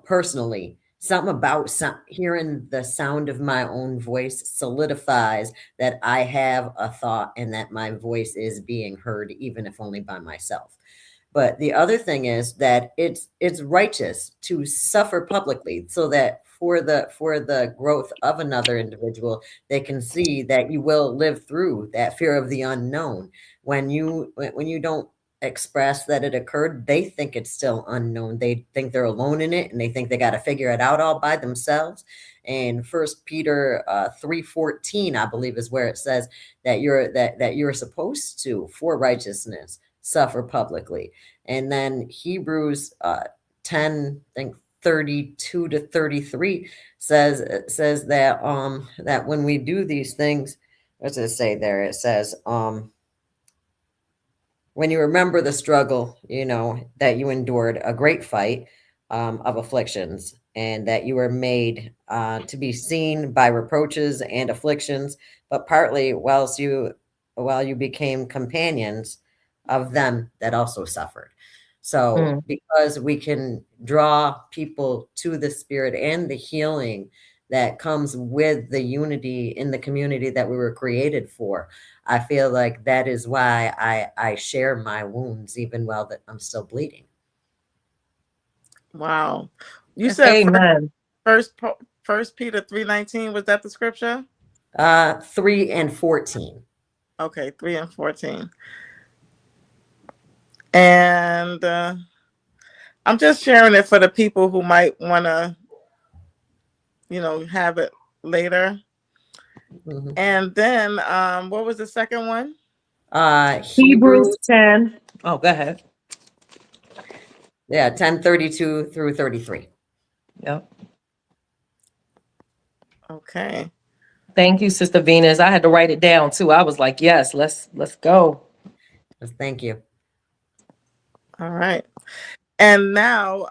personally, something about hearing the sound of my own voice solidifies that I have a thought and that my voice is being heard, even if only by myself. But the other thing is that it's righteous to suffer publicly, so that for the growth of another individual, they can see that you will live through that fear of the unknown. When you don't express that it occurred, they think it's still unknown. They think they're alone in it, and they think they got to figure it out all by themselves. And First Peter 3:14, I believe, is where it says that you're supposed to, for righteousness, suffer publicly. And then Hebrews 10, I think 32 to 33 says that that when we do these things, what's it say there? It says when you remember the struggle, that you endured a great fight of afflictions, and that you were made to be seen by reproaches and afflictions, but partly while you became companions of them that also suffered. So because we can draw people to the Spirit and the healing that comes with the unity in the community that we were created for, I feel like that is why I share my wounds, even while that I'm still bleeding. Wow. You said Amen. First Peter 3:19, was that the scripture? 3 and 14. Okay, 3 and 14. And I'm just sharing it for the people who might want to, have it later. Mm-hmm. And then what was the second one? Hebrews 10. Oh, go ahead. Yeah, 10:32 through 33. Yep. Okay. Thank you, Sister Venus. I had to write it down too. I was like, yes, let's go. Thank you. All right. And now,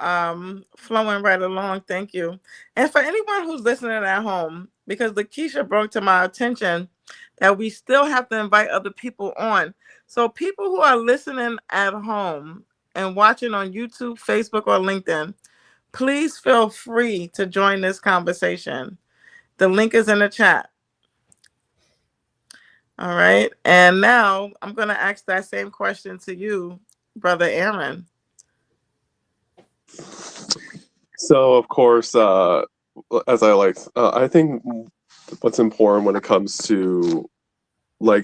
flowing right along, thank you. And for anyone who's listening at home, because Lakeisha brought to my attention that we still have to invite other people on. So people who are listening at home and watching on YouTube, Facebook, or LinkedIn, please feel free to join this conversation. The link is in the chat. All right. And now I'm going to ask that same question to you, Brother Aaron. So, of course, I think what's important when it comes to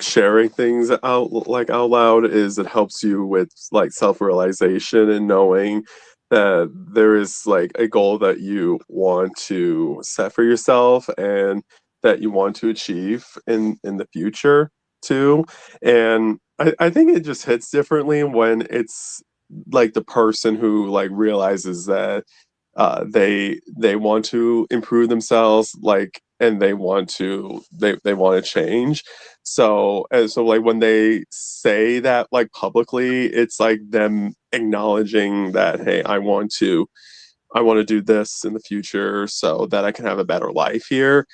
sharing things out loud is it helps you with self-realization and knowing that there is a goal that you want to set for yourself and that you want to achieve in the future too. And I think it just hits differently when it's the person who realizes that they want to improve themselves, and they want to change. So when they say that publicly, it's them acknowledging that, hey, I want to do this in the future so that I can have a better life here.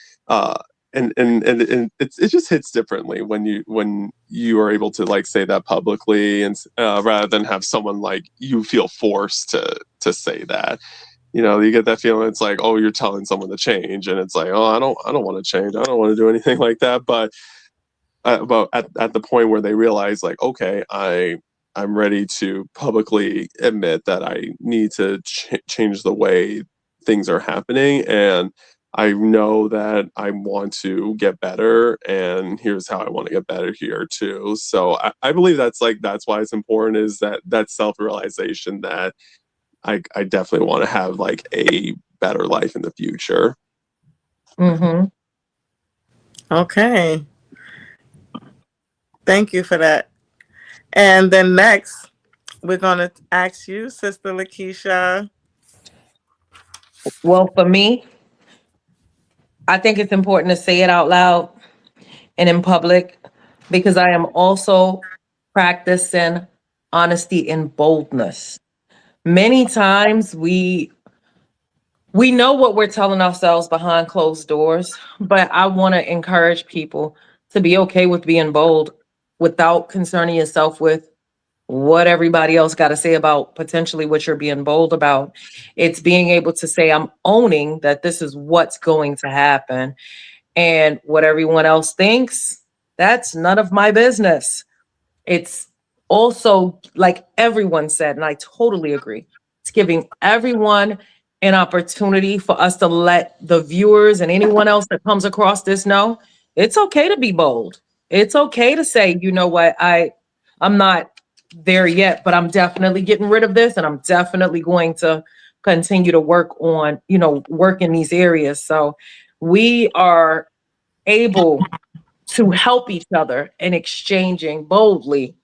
And it just hits differently when you are able to say that publicly, and rather than have someone you feel forced to say that. You get that feeling. It's oh, you're telling someone to change, and it's oh, I don't want to change. I don't want to do anything like that. But at the point where they realize okay, I'm ready to publicly admit that I need to change the way things are happening, and I know that I want to get better, and here's how I want to get better here too. So I believe that's why it's important, is that self-realization that I definitely want to have like a better life in the future. Mm-hmm. Okay. Thank you for that. And then next, we're going to ask you, Sister Lakeisha. Well, for me, I think it's important to say it out loud and in public, because I am also practicing honesty and boldness. Many times we know what we're telling ourselves behind closed doors, but I want to encourage people to be okay with being bold without concerning yourself with what everybody else got to say about potentially what you're being bold about. It's being able to say, I'm owning that this is what's going to happen. And what everyone else thinks, that's none of my business. It's also, like everyone said, and I totally agree, it's giving everyone an opportunity for us to let the viewers and anyone else that comes across this know it's okay to be bold. It's okay to say, you know what, I'm not there yet, but I'm definitely getting rid of this, and I'm definitely going to continue to work on, work in these areas. So we are able to help each other in exchanging boldly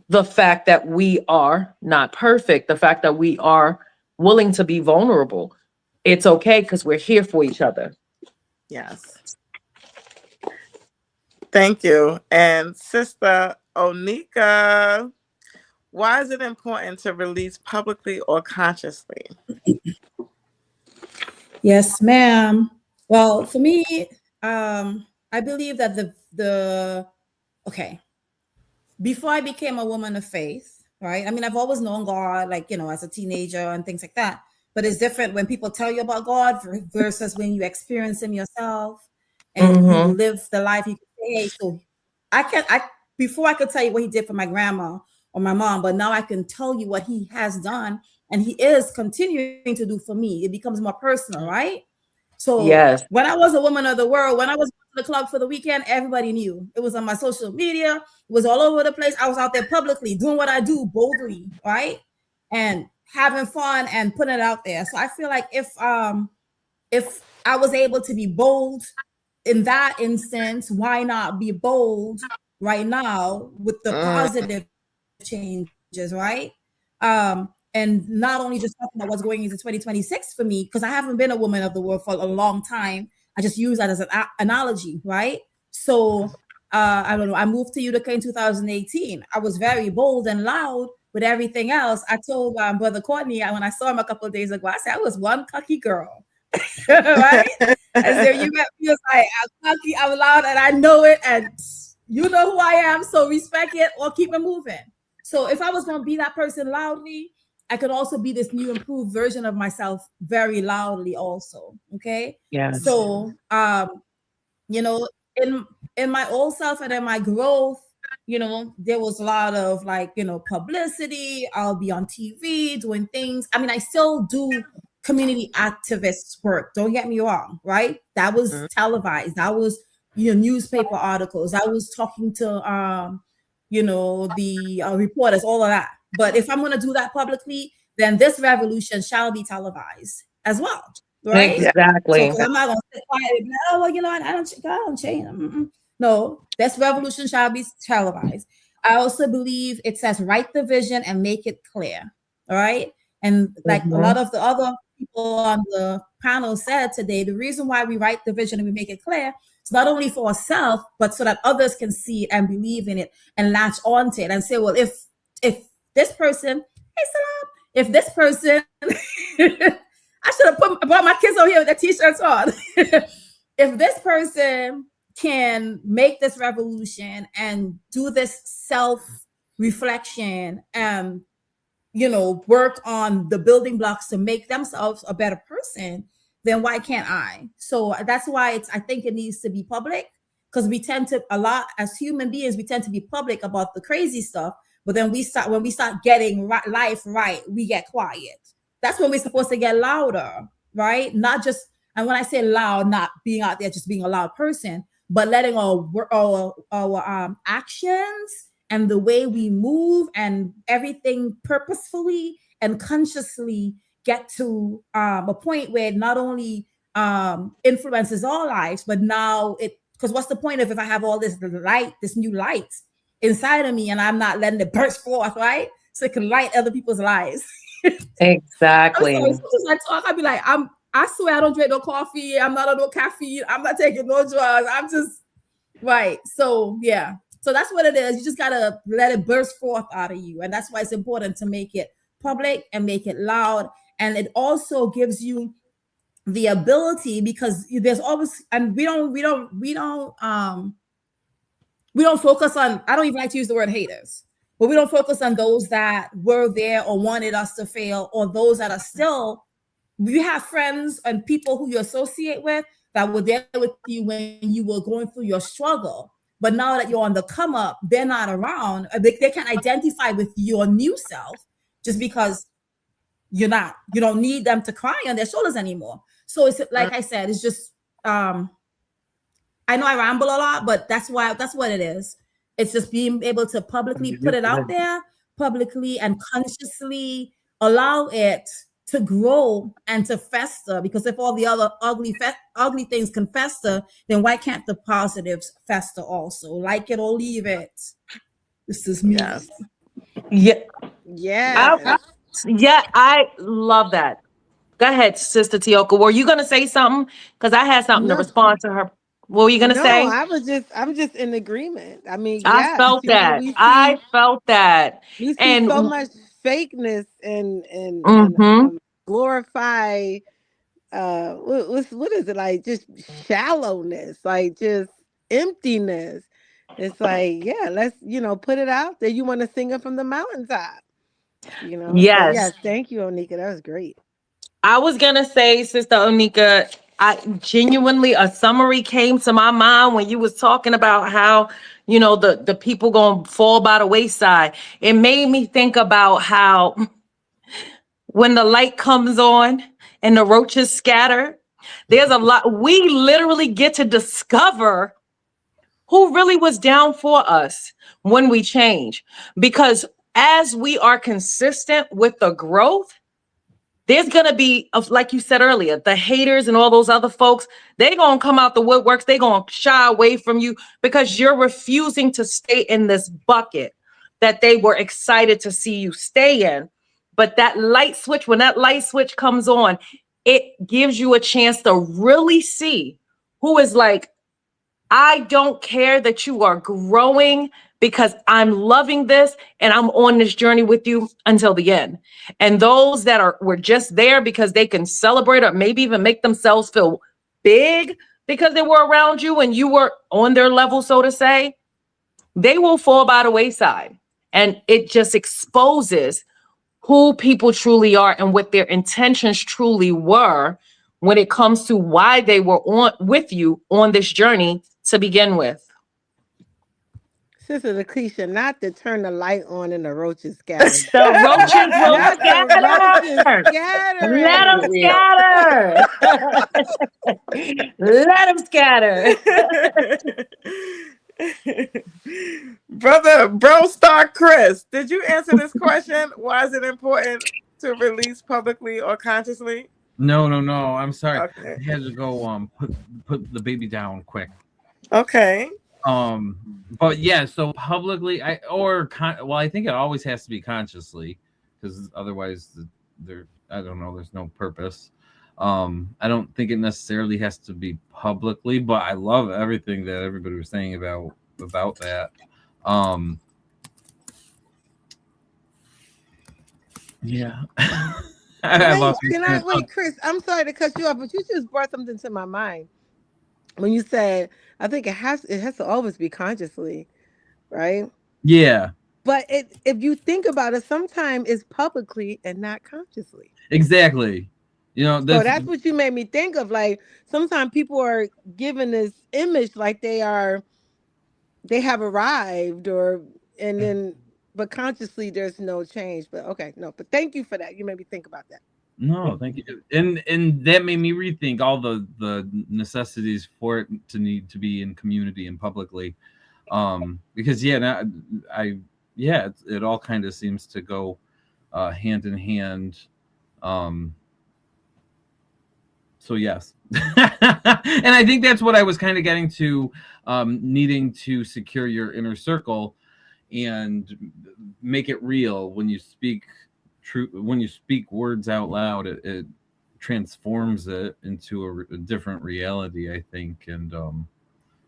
the fact that we are not perfect, the fact that we are willing to be vulnerable. It's okay because we're here for each other. Yes. Thank you. And Sister Onika, why is it important to release publicly or consciously? Yes, ma'am. Well, for me, I believe that okay, before I became a woman of faith, right? I mean, I've always known God, like, as a teenager and things like that. But it's different when people tell you about God versus when you experience Him yourself and you live the life you can say. Hey, so before I could tell you what He did for my grandma or my mom, but now I can tell you what He has done and He is continuing to do for me. It becomes more personal, right? So yes, when I was a woman of the world, when I was to the club for the weekend, everybody knew. It was on my social media. It was all over the place. I was out there publicly doing what I do boldly, right? And having fun and putting it out there. So I feel like if I was able to be bold in that instance, why not be bold right now with the positive changes, right? And not only just talking about what's going into 2026 for me, because I haven't been a woman of the world for a long time. I just use that as an analogy, right? So I don't know. I moved to Utica in 2018. I was very bold and loud with everything else. I told Brother Courtney when I saw him a couple of days ago, I said I was one cocky girl, right? And so you met me, was like, I'm cocky, I'm loud, and I know it, and you know who I am. So respect it or keep it moving. So if I was going to be that person loudly, I could also be this new improved version of myself very loudly also. Okay. yeah. So, in my old self and in my growth, there was a lot of publicity. I'll be on TV doing things. I mean, I still do community activist work. Don't get me wrong. Right. That was televised. That was, newspaper articles. I was talking to, the reporters, all of that. But if I'm going to do that publicly, then this revolution shall be televised as well, right? Exactly. So, I'm not going to sit quiet and be like, oh, well, I don't change. Mm-mm. No, this revolution shall be televised. I also believe it says write the vision and make it clear, all right? And like a lot of the other people on the panel said today, the reason why we write the vision and we make it clear, it's not only for ourselves, but so that others can see it and believe in it and latch onto it and say, well, if this person, hey, Salam, if this person, I should have brought my kids over here with their t-shirts on. If this person can make this revolution and do this self-reflection and, work on the building blocks to make themselves a better person, then why can't I? So that's why I think it needs to be public, because we tend to, a lot as human beings, we tend to be public about the crazy stuff. But then when we start getting life right, we get quiet. That's when we're supposed to get louder, right? Not just And when I say loud, not being out there just being a loud person, but letting our actions and the way we move and everything purposefully and consciously get to a point where it not only influences our lives, but now because what's the point if I have all this light, this new light inside of me, and I'm not letting it burst forth, right? So it can light other people's lives. Exactly. I'm sorry, sometimes I talk, I'll be like, I swear I don't drink no coffee. I'm not on no caffeine. I'm not taking no drugs. I'm just right. So yeah. So that's what it is. You just gotta let it burst forth out of you. And that's why it's important to make it public and make it loud. And it also gives you the ability, because there's always, and we don't focus on, I don't even like to use the word haters, but we don't focus on those that were there or wanted us to fail, or those that are still. You have friends and people who you associate with that were there with you when you were going through your struggle. But now that you're on the come up, they're not around. They can't identify with your new self just because you don't need them to cry on their shoulders anymore. So it's like I said, it's just, I know I ramble a lot, but that's what it is. It's just being able to publicly put it out there, publicly and consciously allow it to grow and to fester, because if all the other ugly things can fester, then why can't the positives fester also? Like it or leave it. This is me. Yes. Yeah. I love that. Go ahead, Sister Tioka. Were you gonna say something? Because I had something to respond to her. What were you gonna say? I'm just in agreement. I mean, I felt that. I felt that. We see and so much fakeness and glorify what is it, like just shallowness, like just emptiness. It's like, yeah, let's put it out there. You want to sing it from the mountaintop, Yes. So, yes, thank you, Onika. That was great. I was gonna say, Sister Onika, I genuinely, a summary came to my mind when you was talking about how the people gonna fall by the wayside. It made me think about how when the light comes on and the roaches scatter, there's a lot. We literally get to discover who really was down for us when we change. Because as we are consistent with the growth, there's going to be, like you said earlier, the haters and all those other folks, they're going to come out the woodworks. They're going to shy away from you because you're refusing to stay in this bucket that they were excited to see you stay in. But that light switch, when that light switch comes on, it gives you a chance to really see who is like, I don't care that you are growing because I'm loving this and I'm on this journey with you until the end. And those that were just there because they can celebrate or maybe even make themselves feel big because they were around you and you were on their level, so to say, they will fall by the wayside. And it just exposes who people truly are and what their intentions truly were when it comes to why they were with you on this journey to begin with. Sister Lakeisha, not to turn the light on and the roaches scatter. The roaches will scatter. Let them scatter. Brother Bro Star Chris, did you answer this question? Why is it important to release publicly or consciously? No. I'm sorry. Okay. I had to go put the baby down quick. Okay. But yeah, so publicly, I think it always has to be consciously, because otherwise I don't know, there's no purpose. I don't think it necessarily has to be publicly, but I love everything that everybody was saying about that. Yeah. Wait, Chris, I'm sorry to cut you off, but you just brought something to my mind when you said, I think it has to always be consciously, right? Yeah. But if you think about it, sometimes it's publicly and not consciously. Exactly. So that's what you made me think of. Like, sometimes people are given this image like they have arrived, but consciously there's no change. But okay, no. But thank you for that. You made me think about that. No, thank you. And that made me rethink all the necessities for it to need to be in community and publicly. Because it all kind of seems to go hand in hand. So yes. And I think that's what I was kind of getting to, needing to secure your inner circle and make it real. When you speak words out loud, it transforms it into a different reality, I think. And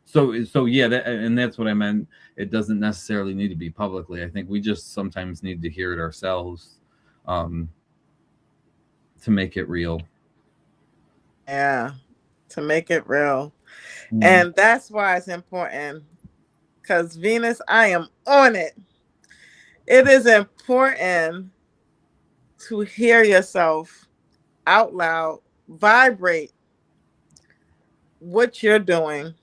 so yeah, that's what I meant. It doesn't necessarily need to be publicly. I think we just sometimes need to hear it ourselves, to make it real. Yeah, to make it real. And that's why it's important, because Venus, I am on it. It is important to hear yourself out loud, vibrate what you're doing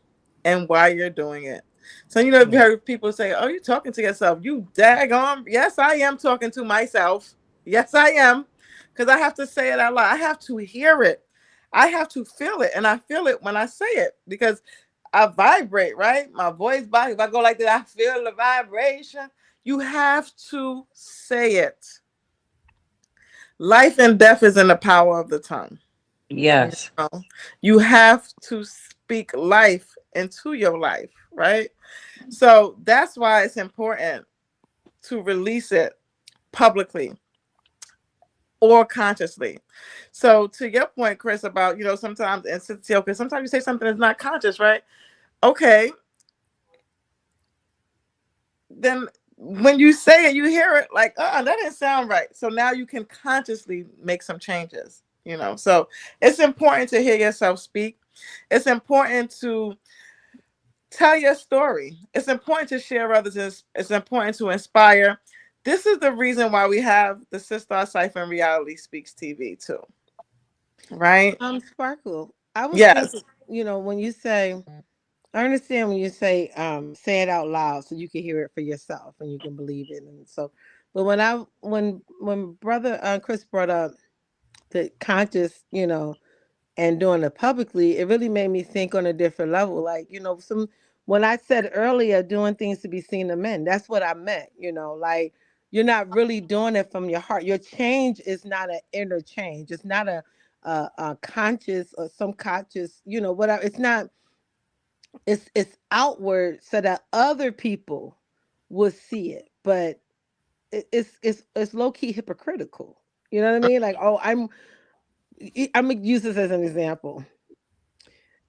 and why you're doing it. So, you heard people say, oh, you're talking to yourself. You daggone. Yes, I am talking to myself. Yes, I am. Because I have to say it out loud. I have to hear it. I have to feel it. And I feel it when I say it, because I vibrate, right? My voice box. If I go like that, I feel the vibration. You have to say it. Life and death is in the power of the tongue. Yes. You have to speak life into your life, right? So that's why it's important to release it publicly or consciously. So to your point, Chris, about, sometimes, and Tioka, sometimes you say something that's not conscious, right? Okay. Then when you say it, you hear it like, that didn't sound right. So now you can consciously make some changes, So it's important to hear yourself speak. It's important to tell your story. It's important to share others. It's important to inspire. This is the reason why we have the Sister Cipher and Reality Speaks TV too. Right? Sparkle. I was thinking, when you say, I understand when you say it out loud so you can hear it for yourself and you can believe it. And so, but when Brother Chris brought up the conscious, and doing it publicly, it really made me think on a different level. Like, when I said earlier, doing things to be seen of men, that's what I meant, like, you're not really doing it from your heart. Your change is not an inner change. It's not a conscious or some conscious, whatever. It's not, it's outward so that other people will see it. But it's low-key hypocritical. You know what I mean? Like, I'm gonna use this as an example.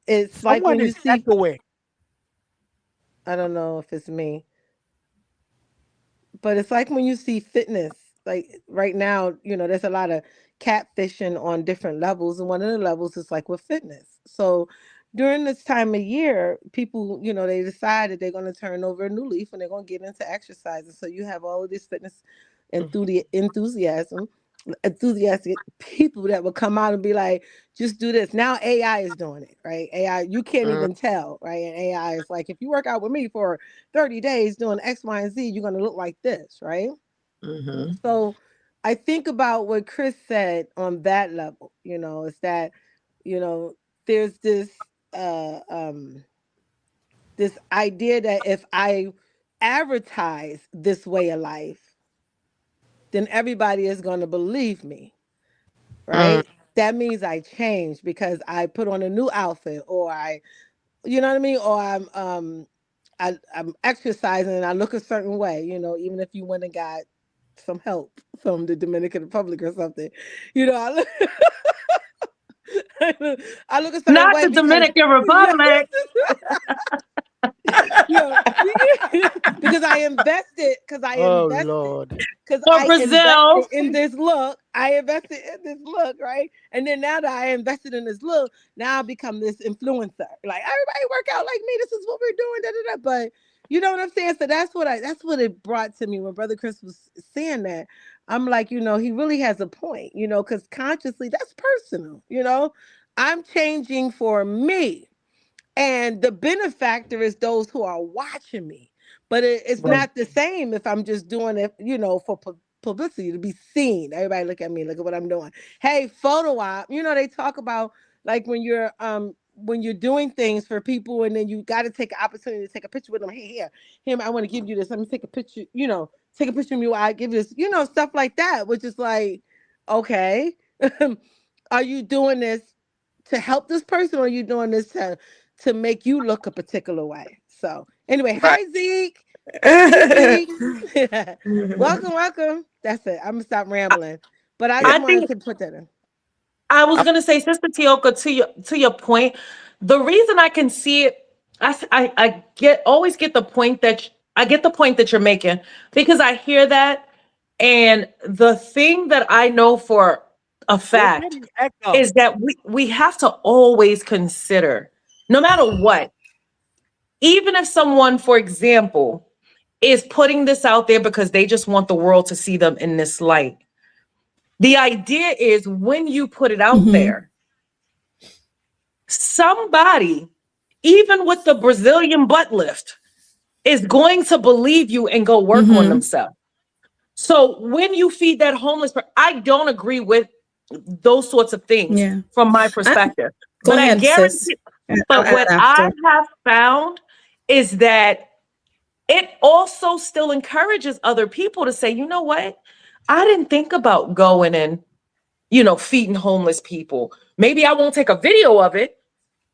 It's like when you see, I don't know if it's me, but it's like when you see fitness, like right now, there's a lot of catfishing on different levels. And one of the levels is like with fitness. So during this time of year, people, they decide that they're going to turn over a new leaf and they're going to get into exercise. And so you have all of this fitness enthusiastic people that will come out and be like, just do this. Now AI is doing it, right? AI, you can't even tell, right? And AI is like, if you work out with me for 30 days doing X, Y, and Z, you're going to look like this, right? Mm-hmm. So I think about what Chris said on that level, is that, there's this this idea that if I advertise this way of life, then everybody is going to believe me, right? That means I change because I put on a new outfit, or you know what I mean? Or I'm exercising and I look a certain way, even if you went and got some help from the Dominican Republic or something, I look a certain Not way. The Dominican Republic. Because I invested. Lord. Because Brazil. invested in this look. I invested in this look, right? And then now that I invested in this look, now I become this influencer. Like, everybody work out like me. This is what we're doing. Da, da, da. But you know what I'm saying? So that's what it brought to me when Brother Chris was saying that. I'm like, he really has a point, because consciously that's personal, I'm changing for me. And the benefactor is those who are watching me. But it's not the same if I'm just doing it, for publicity, to be seen. Everybody look at me, look at what I'm doing. Hey, photo op. You know, they talk about like when you're doing things for people and then you got to take an opportunity to take a picture with them. Hey, here, I want to give you this. Let me take a picture, take a picture of me while I give you this, stuff like that, which is like, okay, are you doing this to help this person, or are you doing this to make you look a particular way? So anyway, hi Zeke. Welcome. That's it. I'm gonna stop rambling. But I just wanted to put that in. I was gonna say, Sister Tioka, to your point, the reason I can see it, I always get the point that you're making, because I hear that, and the thing that I know for a fact is that we have to always consider, no matter what, even if someone, for example, is putting this out there because they just want the world to see them in this light. The idea is when you put it out there, somebody, even with the Brazilian butt lift, is going to believe you and go work on themselves. So when you feed that homeless person, I don't agree with those sorts of things from my perspective. But I guarantee, what I have found is that it also still encourages other people to say, you know what? I didn't think about going and, feeding homeless people. Maybe I won't take a video of it,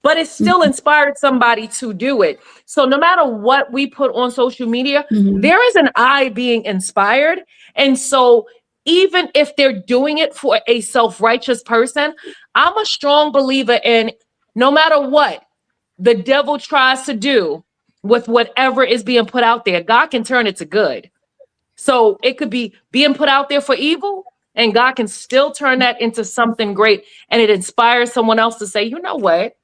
but it still inspired somebody to do it. So no matter what we put on social media, there is an eye being inspired. And so even if they're doing it for a self-righteous person, I'm a strong believer in, no matter what the devil tries to do with whatever is being put out there, God can turn it to good. So it could be being put out there for evil, and God can still turn that into something great. And it inspires someone else to say, you know what?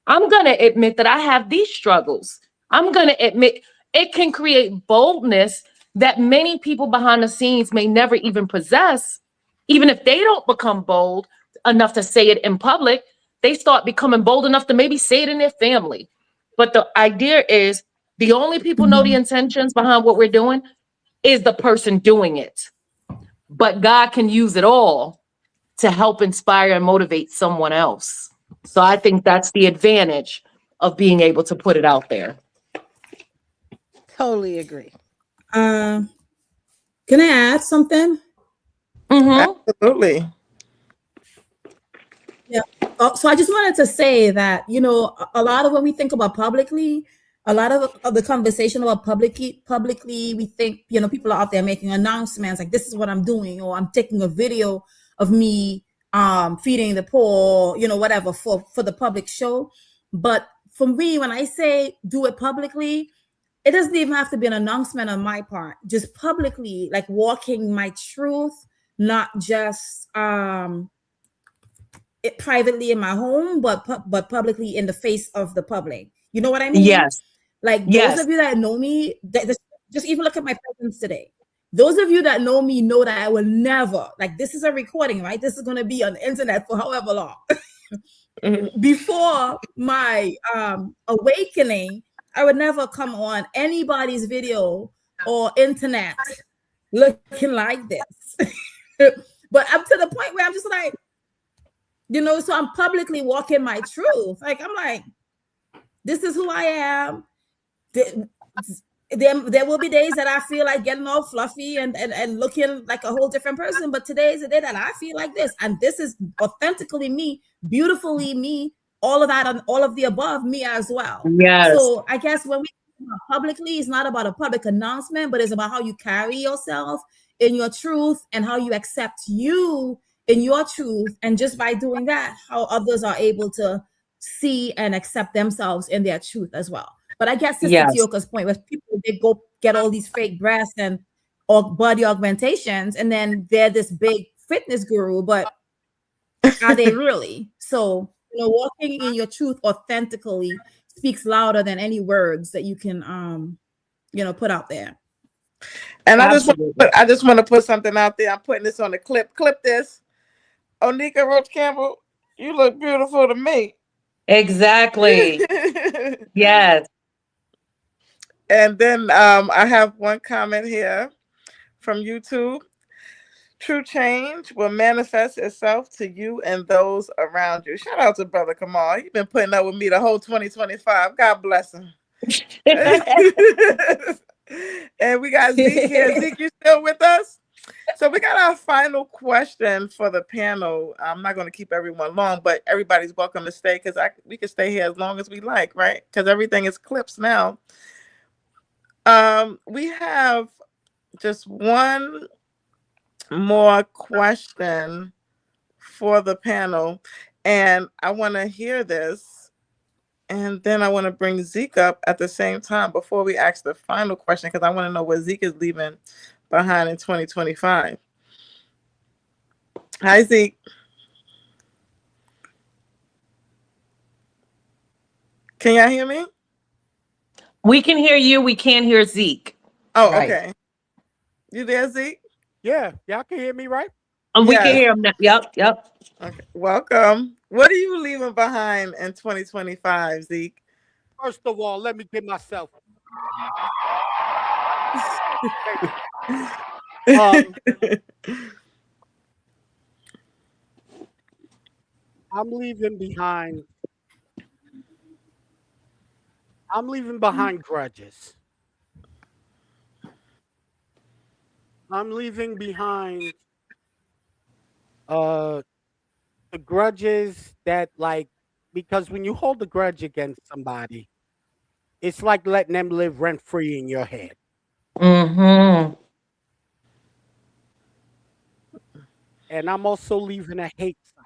I'm going to admit that I have these struggles. I'm going to admit it can create boldness that many people behind the scenes may never even possess. Even if they don't become bold enough to say it in public, they start becoming bold enough to maybe say it in their family. But the idea is the only people know the intentions behind what we're doing is the person doing it. But God can use it all to help inspire and motivate someone else. So I think that's the advantage of being able to put it out there. Totally agree. Can I add something? Absolutely. Yeah. So I just wanted to say that, a lot of when we think about publicly, a lot of the conversation about publicly, we think, people are out there making announcements like, this is what I'm doing, or I'm taking a video of me feeding the poor, whatever, for the public show. But for me, when I say do it publicly, it doesn't even have to be an announcement on my part. Just publicly, like walking my truth, not just it privately in my home, but publicly in the face of the public. You know what I mean? Yes. Like those of you that know me, just even look at my presence today. Those of you that know me know that I will never, like, this is a recording, right? This is going to be on the internet for however long. Before my awakening, I would never come on anybody's video or internet looking like this. But I'm to the point where I'm just like, so I'm publicly walking my truth. Like, I'm like, this is who I am. There will be days that I feel like getting all fluffy and looking like a whole different person. But today is the day that I feel like this. And this is authentically me, beautifully me, all of that and all of the above me as well. Yes. So I guess when we talk about publicly, it's not about a public announcement, but it's about how you carry yourself in your truth and how you accept you in your truth. And just by doing that, how others are able to see and accept themselves in their truth as well. But I guess Sister Tioka's point was people, they go get all these fake breasts or body augmentations, and then they're this big fitness guru, but are they really? So, walking in your truth authentically speaks louder than any words that you can, put out there. And I just want to put something out there. I'm putting this on the clip. Clip this. Onika Roach Campbell, you look beautiful to me. Exactly. Yes. And then I have one comment here from YouTube. True change will manifest itself to you and those around you. Shout out to Brother Kamal. He's been putting up with me the whole 2025. God bless him. And we got Zeke here. Zeke, you still with us? So we got our final question for the panel. I'm not going to keep everyone long, but everybody's welcome to stay because we can stay here as long as we like, right? Because everything is clips now. We have just one more question for the panel, and I want to hear this, and then I want to bring Zeke up at the same time before we ask the final question because I want to know what Zeke is leaving behind in 2025. Hi, Zeke. Can y'all hear me? We can hear you. We can't hear Zeke. Oh, right. Okay. You there, Zeke? Yeah, y'all can hear me, right? We can hear him now. Yep. Okay. Welcome. What are you leaving behind in 2025, Zeke? First of all, let me get myself. I'm leaving behind grudges. I'm leaving behind the grudges that, like, because when you hold a grudge against somebody, it's like letting them live rent free in your head. Mm-hmm. And I'm also leaving a hate site.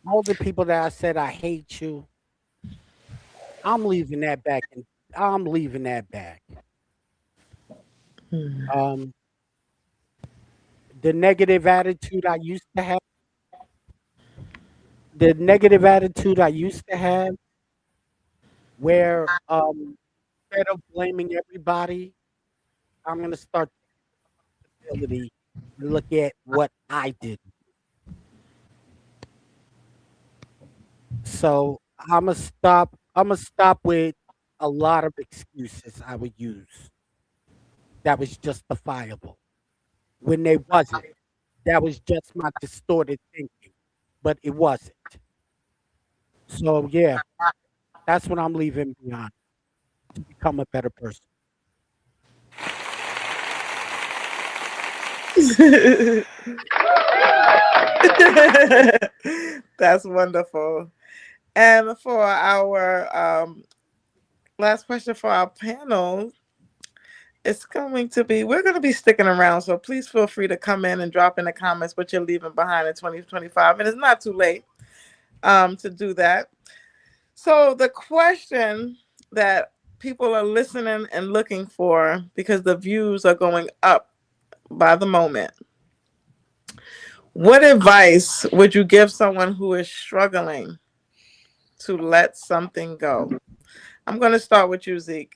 All the people that I said I hate you, I'm leaving that back, and I'm leaving that back. The negative attitude I used to have. Where instead of blaming everybody, I'm gonna start responsibility and look at what I did. So I'm gonna stop with a lot of excuses I would use that was justifiable when they wasn't. That was just my distorted thinking, but it wasn't. So yeah, that's what I'm leaving behind to become a better person. That's wonderful. And for our last question for our panel, it's going to be, we're going to be sticking around, so please feel free to come in and drop in the comments what you're leaving behind in 2025. And it's not too late to do that. So the question that people are listening and looking for, because the views are going up by the moment, what advice would you give someone who is struggling to let something go? I'm going to start with you, Zeke.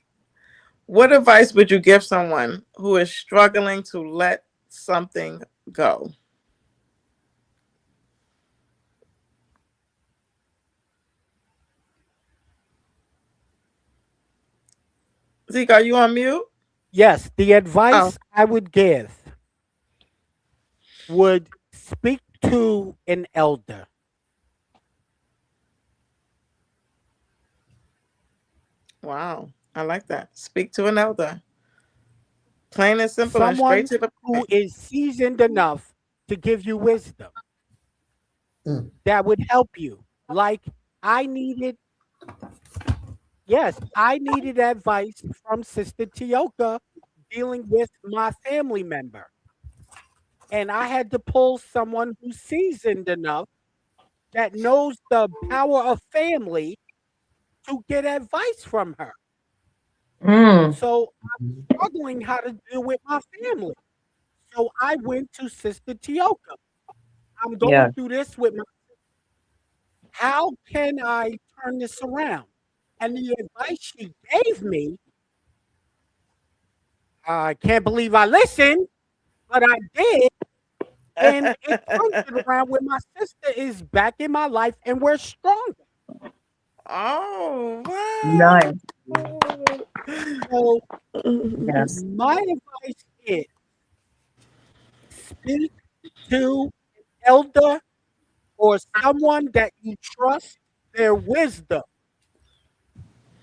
What advice would you give someone who is struggling to let something go? Zeke, are you on mute? Yes, the advice I would give would speak to an elder. Wow, I like that. Speak to an elder. Plain and simple. Someone and straight to the who is seasoned enough to give you wisdom that would help you. Like I needed advice from Sister Tioka dealing with my family member. And I had to pull someone who's seasoned enough that knows the power of family to get advice from her. So I'm struggling how to deal with my family. So I went to Sister Tioka. I'm going through this with my sister. How can I turn this around? And the advice she gave me, I can't believe I listened, but I did. And it turned it around where my sister is back in my life and we're stronger. Oh, wow. Nice. So my advice is speak to an elder or someone that you trust their wisdom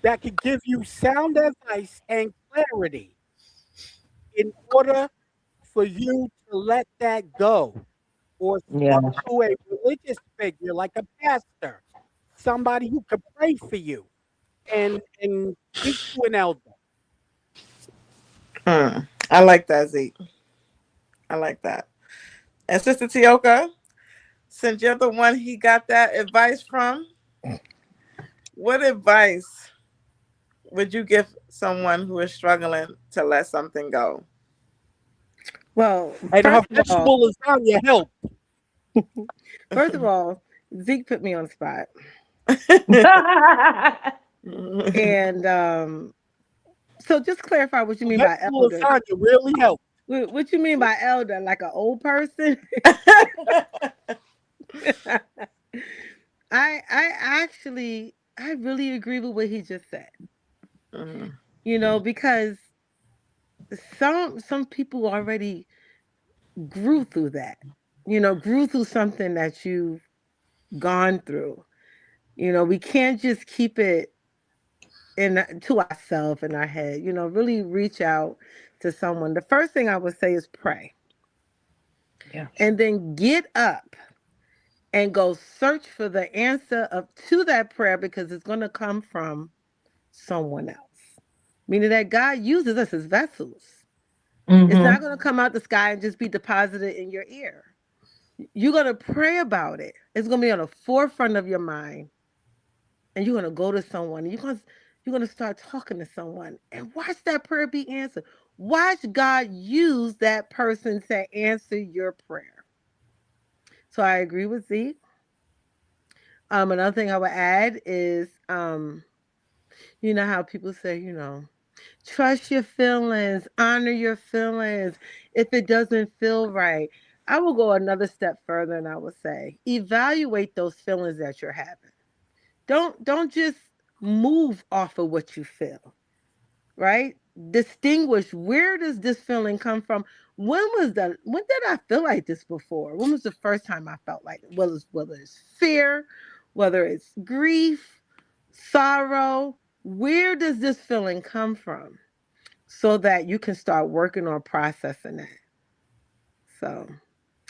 that could give you sound advice and clarity in order for you to let that go, or Yeah. to a religious figure like a pastor, somebody who could pray for you and speak to an elder. I like that, Zeke. I like that. And Sister Tioka, since you're the one he got that advice from, what advice would you give someone who is struggling to let something go? Well, And her first of all, vegetable lasagna help. first of all, Zeke put me on the spot. And so just clarify what you mean by Vegetable elder. lasagna really help. What you mean by elder? Like an old person? I really agree with what he just said. You know, because some people already grew through that. You know, grew through something that you've gone through. You know, we can't just keep it to ourselves in our head. You know, really reach out to someone. The first thing I would say is pray. Yeah. And then get up and go search for the answer to that prayer, because it's going to come from someone else. Meaning that God uses us as vessels. Mm-hmm. It's not going to come out the sky and just be deposited in your ear. You're going to pray about it. It's going to be on the forefront of your mind. And you're going to go to someone. And you're going to start talking to someone. And watch that prayer be answered. Watch God use that person to answer your prayer. So I agree with Zeke. Another thing I would add is, you know how people say, you know, trust your feelings, honor your feelings. If it doesn't feel right, I will go another step further and I will say, evaluate those feelings that you're having. Don't just move off of what you feel, right? Distinguish, where does this feeling come from? When did I feel like this before? When was the first time I felt like it? Whether it's fear, whether it's grief, sorrow, where does this feeling come from? So that you can start working on processing that. So,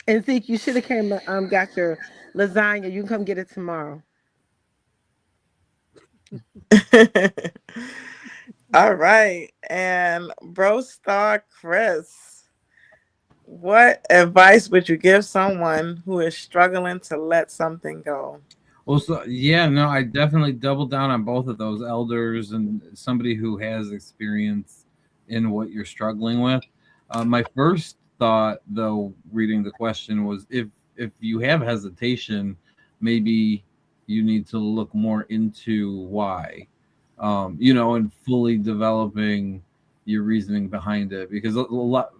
and Zeke, you should have came got your lasagna. You can come get it tomorrow. All right. And Bro Star Chris, what advice would you give someone who is struggling to let something go? Well, so yeah, no, I definitely double down on both of those, elders and somebody who has experience in what you're struggling with. My first thought, though, reading the question was, if you have hesitation, maybe you need to look more into why, you know, and fully developing your reasoning behind it. Because a lot,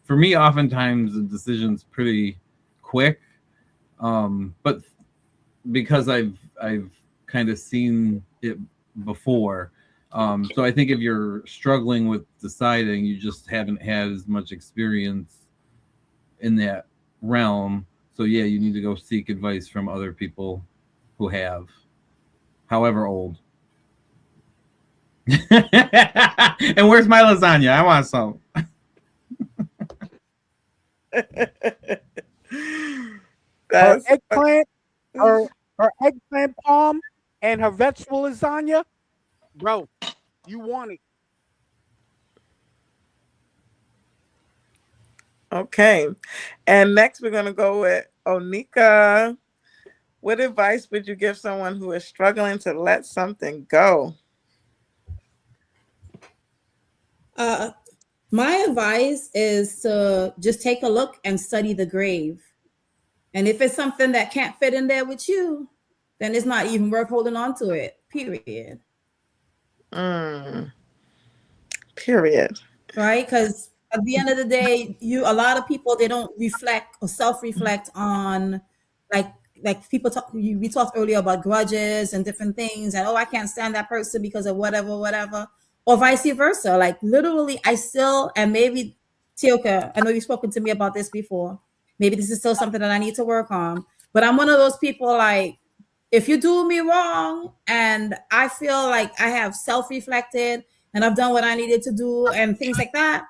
for me, oftentimes the decision's pretty quick, but because I've kind of seen it before. So I think if you're struggling with deciding, you just haven't had as much experience in that realm. So yeah, you need to go seek advice from other people who have, however old. And where's my lasagna? I want some. Her eggplant, her eggplant palm, and her vegetable lasagna, bro, you want it. Okay. And next we're going to go with Onika. What advice would you give someone who is struggling to let something go? My advice is to just take a look and study the grave. And if it's something that can't fit in there with you, then it's not even worth holding on to it, period. Period. Right? Because at the end of the day, a lot of people, they don't reflect or self-reflect on, like people talk. We talked earlier about grudges and different things, and I can't stand that person because of whatever, or vice versa. Like literally, I still, and maybe Tioka, I know you've spoken to me about this before. Maybe this is still something that I need to work on. But I'm one of those people, like, if you do me wrong and I feel like I have self-reflected and I've done what I needed to do and things like that,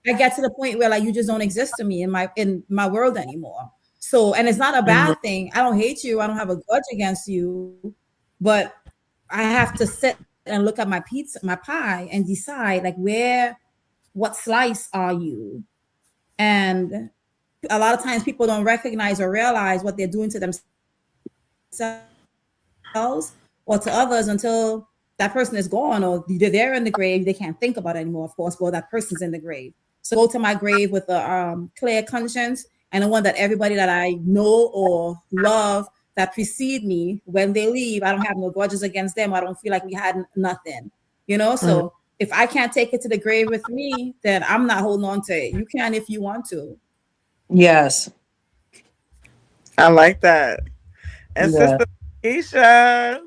I get to the point where like you just don't exist to me in my world anymore. So, and it's not a bad thing. I don't hate you. I don't have a grudge against you, but I have to sit and look at my pie and decide like what slice are you? And a lot of times people don't recognize or realize what they're doing to themselves or to others until that person is gone or they're in the grave. They can't think about it anymore, of course, well, that person's in the grave. So go to my grave with a clear conscience and the one that everybody that I know or love that precede me, when they leave, I don't have no grudges against them. I don't feel like we had nothing, you know? So if I can't take it to the grave with me, then I'm not holding on to it. You can if you want to. Yes. I like that. And Sister Keisha.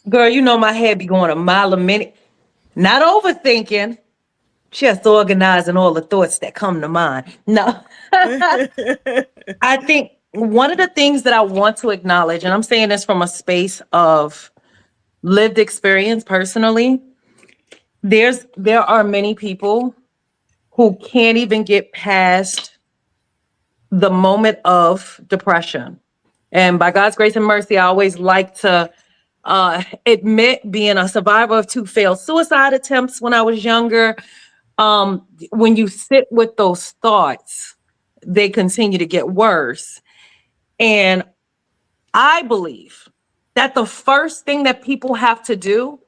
Girl, you know my head be going a mile a minute. Not overthinking. Just organizing all the thoughts that come to mind. No. I think one of the things that I want to acknowledge, and I'm saying this from a space of lived experience personally, there are many people who can't even get past the moment of depression. And by God's grace and mercy, I always like to admit being a survivor of 2 failed suicide attempts when I was younger. When you sit with those thoughts, they continue to get worse. And I believe that the first thing that people have to do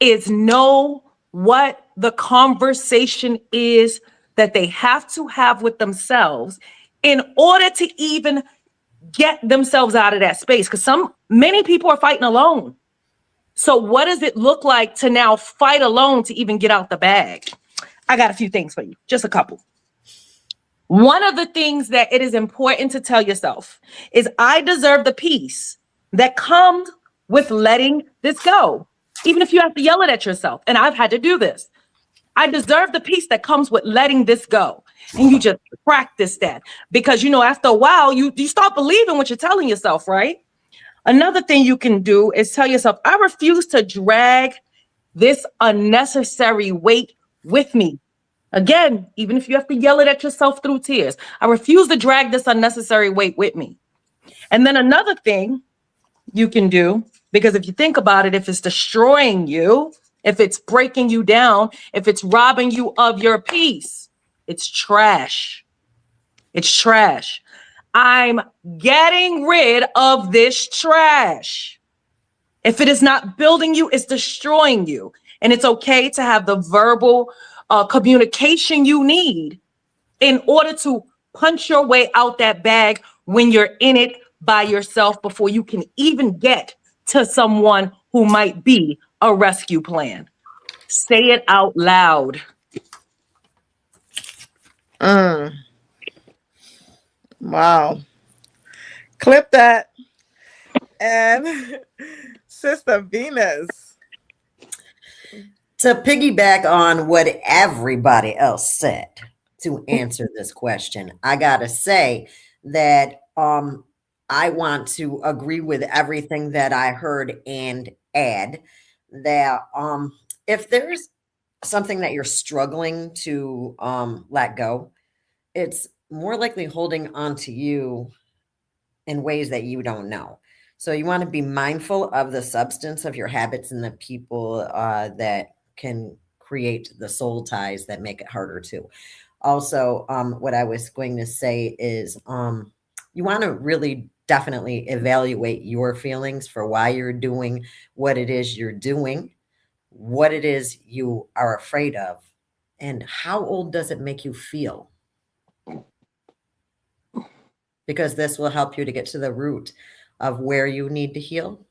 is know what the conversation is that they have to have with themselves in order to even get themselves out of that space. Because many people are fighting alone. So what does it look like to now fight alone to even get out the bag? I got a few things for you, just a couple. One of the things that it is important to tell yourself is I deserve the peace that comes with letting this go. Even if you have to yell it at yourself, and I've had to do this. I deserve the peace that comes with letting this go. And you just practice that because, after a while, you start believing what you're telling yourself, right? Another thing you can do is tell yourself, I refuse to drag this unnecessary weight with me. Again, even if you have to yell it at yourself through tears, I refuse to drag this unnecessary weight with me. And then another thing you can do, because if you think about it, if it's destroying you, if it's breaking you down, if it's robbing you of your peace, it's trash. It's trash. I'm getting rid of this trash. If it is not building you, it's destroying you. And it's okay to have the verbal communication you need in order to punch your way out that bag when you're in it by yourself before you can even get to someone who might be a rescue plan. Say it out loud. Wow. Clip that. And Sister Venus. To piggyback on what everybody else said to answer this question, I gotta say that I want to agree with everything that I heard and add that if there's something that you're struggling to let go, it's more likely holding on to you in ways that you don't know. So you want to be mindful of the substance of your habits and the people that can create the soul ties that make it harder too. Also, what I was going to say is you want to really definitely evaluate your feelings for why you're doing what it is you're doing, what it is you are afraid of, and how old does it make you feel? Because this will help you to get to the root of where you need to heal.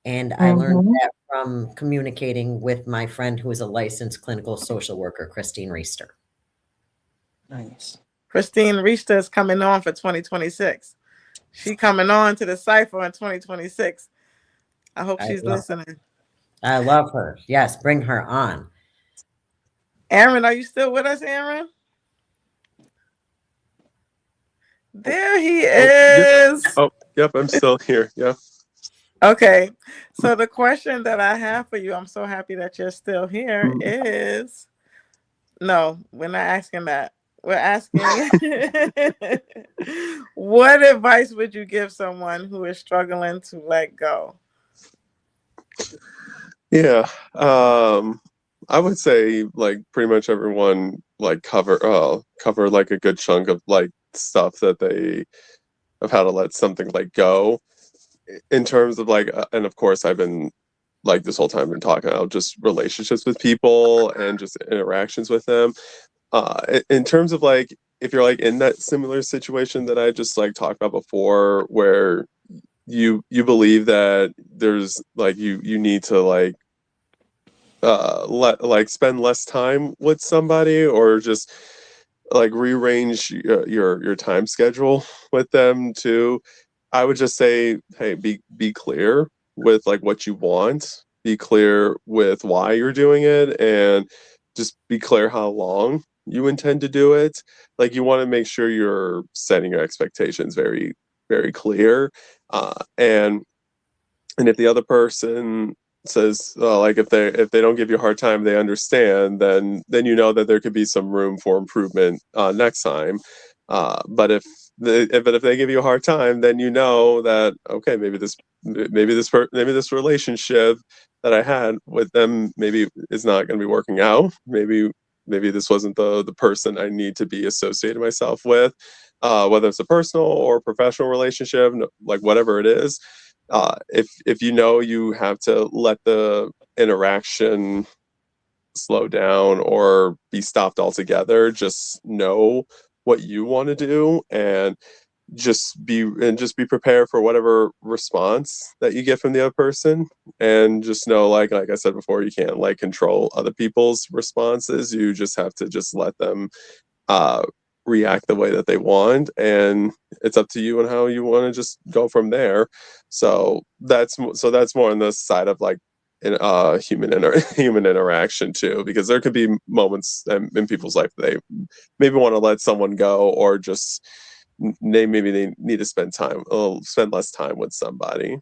And I learned that from communicating with my friend who is a licensed clinical social worker, Christine Reister. Nice. Christine Reister is coming on for 2026. She coming on to the Cypher in 2026. I hope she's listening. I love her. Yes, bring her on. Aaron, are you still with us, Aaron? There he is. Yep, I'm still here. Yeah. Okay. So the question that I have for you, I'm so happy that you're still here, is no, we're not asking that. We're asking what advice would you give someone who is struggling to let go? Yeah. I would say like pretty much everyone like cover like a good chunk of like stuff that they have had to let something like go in terms of like and of course I've been like this whole time been talking about just relationships with people and just interactions with them. In terms of like if you're like in that similar situation that I just like talked about before where you believe that there's like you need to like spend less time with somebody or just like rearrange your time schedule with them too. I would just say, hey, be clear with like what you want, be clear with why you're doing it, and just be clear how long you intend to do it. Like you want to make sure you're setting your expectations very, very clear. And if the other person says like if they don't give you a hard time, they understand, then you know that there could be some room for improvement next time. But if they give you a hard time, then you know that okay, maybe this relationship that I had with them maybe is not going to be working out. Maybe this wasn't the person I need to be associating myself with, whether it's a personal or professional relationship, like whatever it is. If you know you have to let the interaction slow down or be stopped altogether, just know what you want to do and just be prepared for whatever response that you get from the other person, and just know like I said before, you can't like control other people's responses. You just have to just let them react the way that they want, and it's up to you and how you want to just go from there. So that's more on the side of like in human interaction too, because there could be moments in people's life they maybe want to let someone go, or just maybe they need to spend less time with somebody.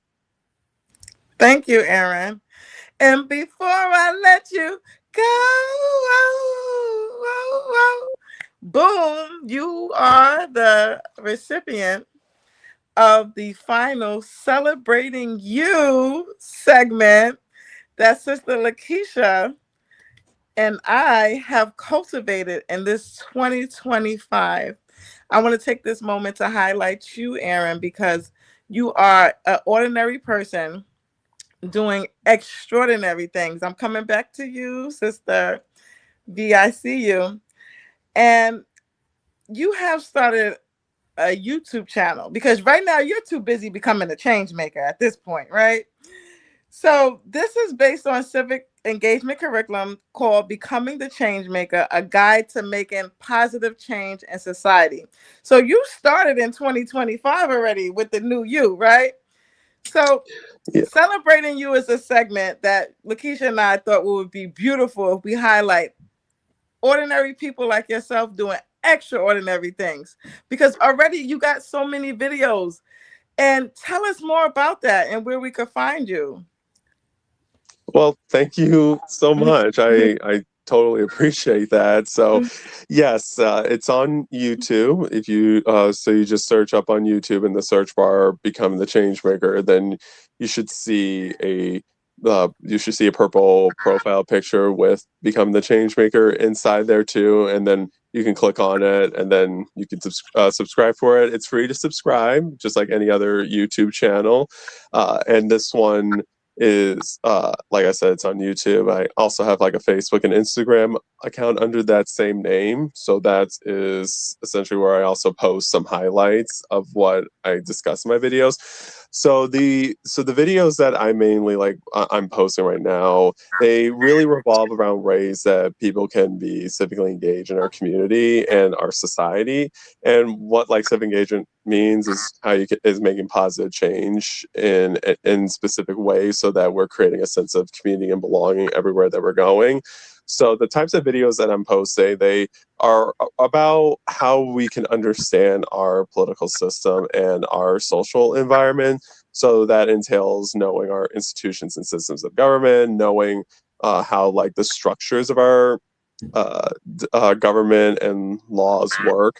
Thank you, Aaron. And before I let you go, boom, you are the recipient of the final Celebrating You segment that Sister Lakeisha and I have cultivated in this 2025. I want to take this moment to highlight you, Aaron, because you are an ordinary person doing extraordinary things. I'm coming back to you, Sister VICU. And you have started a YouTube channel because right now you're too busy becoming a change maker at this point, right? So this is based on civic engagement curriculum called Becoming the Change Maker, a guide to making positive change in society. So you started in 2025 already with the new you, right? So Celebrating You is a segment that Lakeisha and I thought would be beautiful if we highlight ordinary people like yourself doing extraordinary things, because already you got so many videos. And tell us more about that and where we could find you. Well, thank you so much. I totally appreciate that. So yes, it's on YouTube. If you so you just search up on YouTube in the search bar Become the Changemaker, then you should see a purple profile picture with Become the Changemaker inside there too, and then you can click on it and then you can subscribe for it. It's free to subscribe, just like any other YouTube channel. And this one is like I said, it's on YouTube. I also have like a Facebook and Instagram account under that same name, so that is essentially where I also post some highlights of what I discuss in my videos. So the videos that I mainly I'm posting right now, they really revolve around ways that people can be civically engaged in our community and our society. And what like civic engagement means is how is making positive change in specific ways, so that we're creating a sense of community and belonging everywhere that we're going. So the types of videos that I'm posting, they are about how we can understand our political system and our social environment. So that entails knowing our institutions and systems of government, knowing how like the structures of our government and laws work.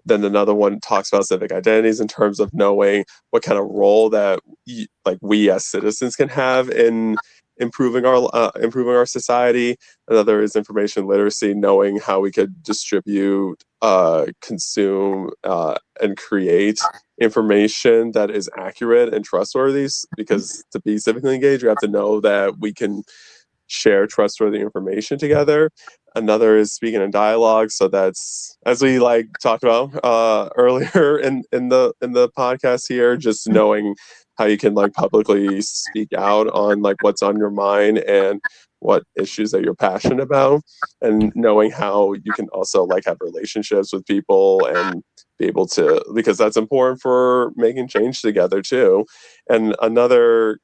Then another one talks about civic identities in terms of knowing what kind of role that like we as citizens can have in improving our society. Another is information literacy, knowing how we could distribute, consume, and create information that is accurate and trustworthy. Because to be civically engaged, we have to know that we can share trustworthy information together. Another is speaking in dialogue. So that's, as we like talked about earlier in the podcast here, just knowing how you can like publicly speak out on like what's on your mind and what issues that you're passionate about, and knowing how you can also like have relationships with people and be able to, because that's important for making change together too. And another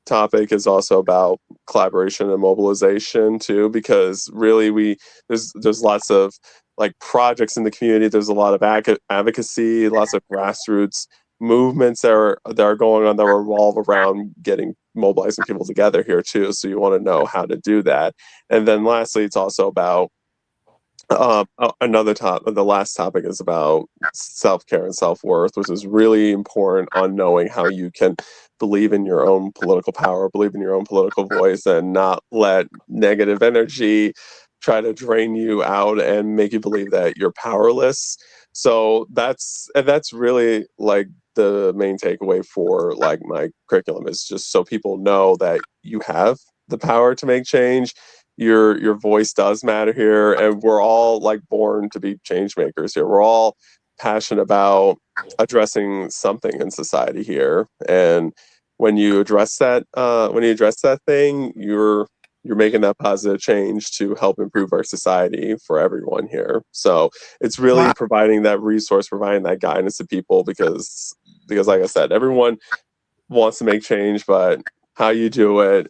topic is also about collaboration and mobilization too, because really there's lots of like projects in the community. There's a lot of advocacy, lots of grassroots movements that are going on that revolve around mobilizing people together here too. So you want to know how to do that. And then lastly, it's also about the last topic is about self-care and self-worth, which is really important on knowing how you can believe in your own political power, believe in your own political voice, and not let negative energy try to drain you out and make you believe that you're powerless. So that's really like the main takeaway for like my curriculum, is just so people know that you have the power to make change. Your voice does matter here, and we're all like born to be change makers here. We're all passionate about addressing something in society here, and when you address that thing, you're making that positive change to help improve our society for everyone here. So it's really providing that resource, providing that guidance to people, because like I said, everyone wants to make change, but how you do it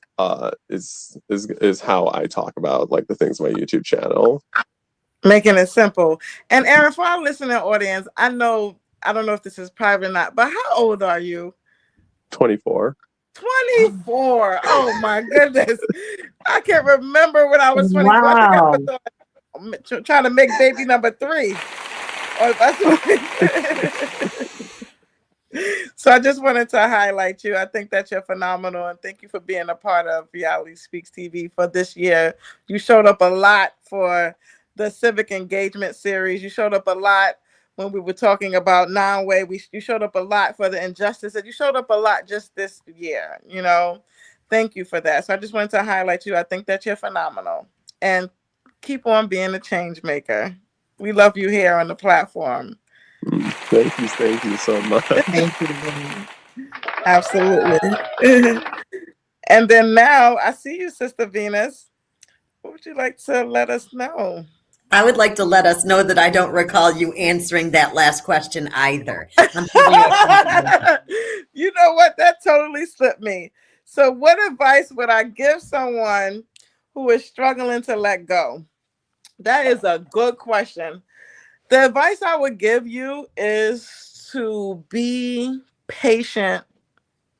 is how I talk about like the things on my YouTube channel. Making it simple. And Aaron, for our listening audience, I don't know if this is private or not, but how old are you? 24. 24. Oh my goodness. I can't remember when I was 24. Wow. I think I was trying to make baby number 3. So I just wanted to highlight you. I think that you're phenomenal, and thank you for being a part of Reality Speaks TV for this year. You showed up a lot for the Civic Engagement series. You showed up a lot when we were talking about Non-Way. You showed up a lot for the injustice, and you showed up a lot just this year, you know. Thank you for that. So I just wanted to highlight you. I think that you're phenomenal, and keep on being a change maker. We love you here on the platform. Thank you so much. Thank you. Absolutely. And then now I see you, Sister Venus. What would you like to let us know? I would like to let us know that I don't recall you answering that last question either. You know what? That totally slipped me. So what advice would I give someone who is struggling to let go? That is a good question. The advice I would give you is to be patient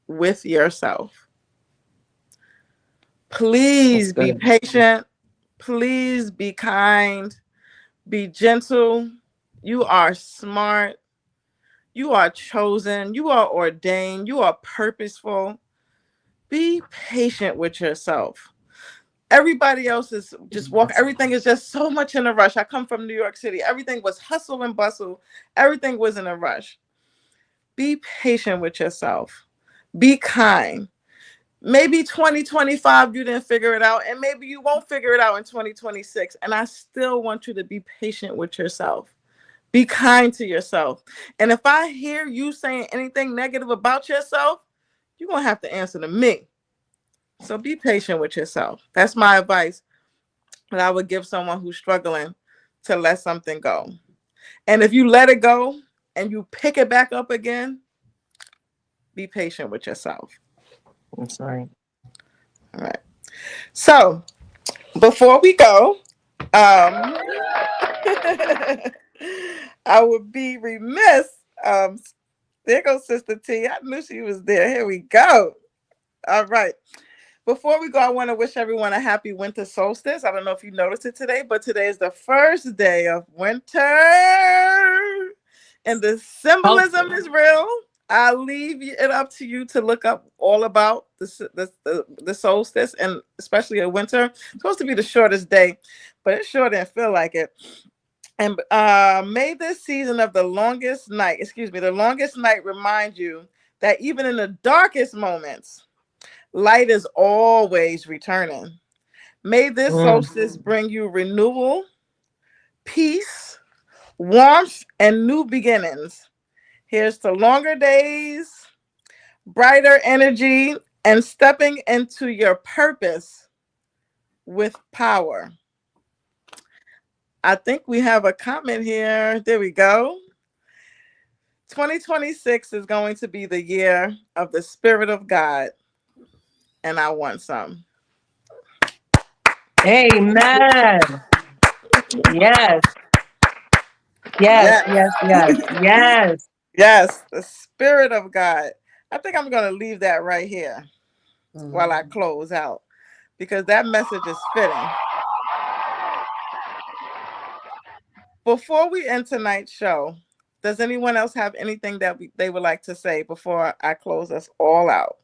with yourself. Please be patient. Please be kind. Be gentle. You are smart. You are chosen. You are ordained. You are purposeful. Be patient with yourself. Everybody else is just everything is just so much in a rush. I come from New York City. Everything was hustle and bustle. Everything was in a rush. Be patient with yourself. Be kind. Maybe 2025 you didn't figure it out, and maybe you won't figure it out in 2026. And I still want you to be patient with yourself. Be kind to yourself. And if I hear you saying anything negative about yourself, you're going to have to answer to me. So be patient with yourself. That's my advice that I would give someone who's struggling to let something go. And if you let it go and you pick it back up again, be patient with yourself. That's right. All right. So Before we go, I would be remiss. There goes Sister T. I knew she was there. Here we go. All right. Before we go, I want to wish everyone a happy winter solstice. I don't know if you noticed it today, but today is the first day of winter. And the symbolism is real. I'll leave it up to you to look up all about the solstice, and especially a winter. It's supposed to be the shortest day, but it sure didn't feel like it. And may this season of the longest night remind you that even in the darkest moments, light is always returning. May this solstice bring you renewal, peace, warmth, and new beginnings. Here's to longer days, brighter energy, and stepping into your purpose with power. I think we have a comment here. There we go. 2026 is going to be the year of the Spirit of God, and I want some. Amen. Yes. Yes, the Spirit of God. I think I'm going to leave that right here while I close out, because that message is fitting. Before we end tonight's show, does anyone else have anything that they would like to say before I close us all out?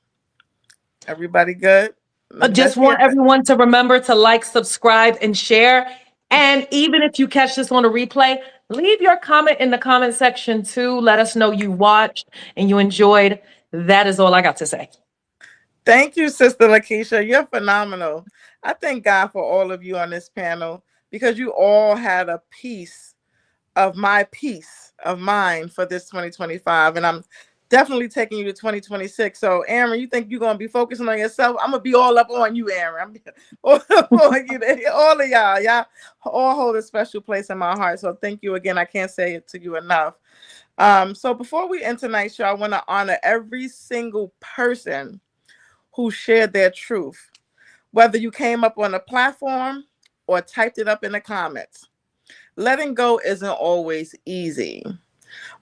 Everybody good? I just want everyone to remember to like, subscribe, and share. And even if you catch this on a replay, leave your comment in the comment section too. Let us know you watched and you enjoyed. That is all I got to say. Thank you, Sister Lakeisha. You're phenomenal. I thank God for all of you on this panel, because you all had a piece of my peace of mind for this 2025. And I'm definitely taking you to 2026. So, Aaron, you think you're going to be focusing on yourself? I'm going to be all up on you, Aaron. All of y'all all hold a special place in my heart. So thank you again. I can't say it to you enough. So before we end tonight's show, I want to honor every single person who shared their truth, whether you came up on a platform or typed it up in the comments. Letting go isn't always easy,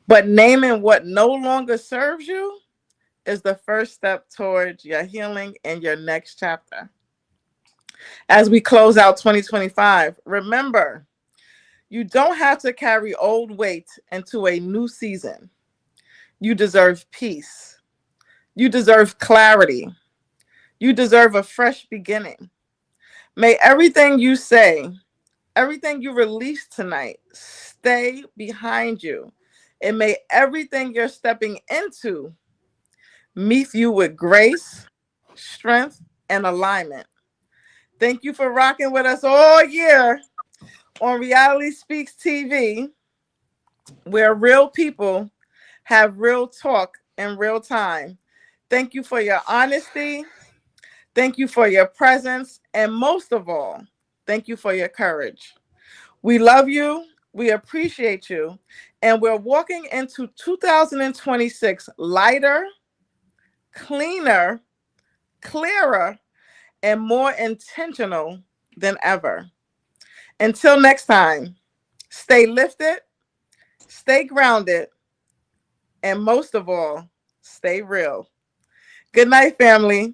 but naming what no longer serves you is the first step towards your healing and your next chapter. As we close out 2025, remember, you don't have to carry old weight into a new season. You deserve peace. You deserve clarity. You deserve a fresh beginning. May everything you say, everything you release tonight, stay behind you. And may everything you're stepping into meet you with grace, strength, and alignment. Thank you for rocking with us all year on Reality Speaks TV, where real people have real talk in real time. Thank you for your honesty. Thank you for your presence. And most of all, thank you for your courage. We love you. We appreciate you. And we're walking into 2026 lighter, cleaner, clearer, and more intentional than ever. Until next time, stay lifted, stay grounded, and most of all, stay real. Good night, family.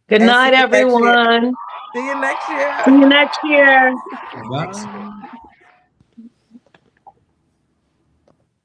Good night, everyone. See you next year. See you next year. Bye.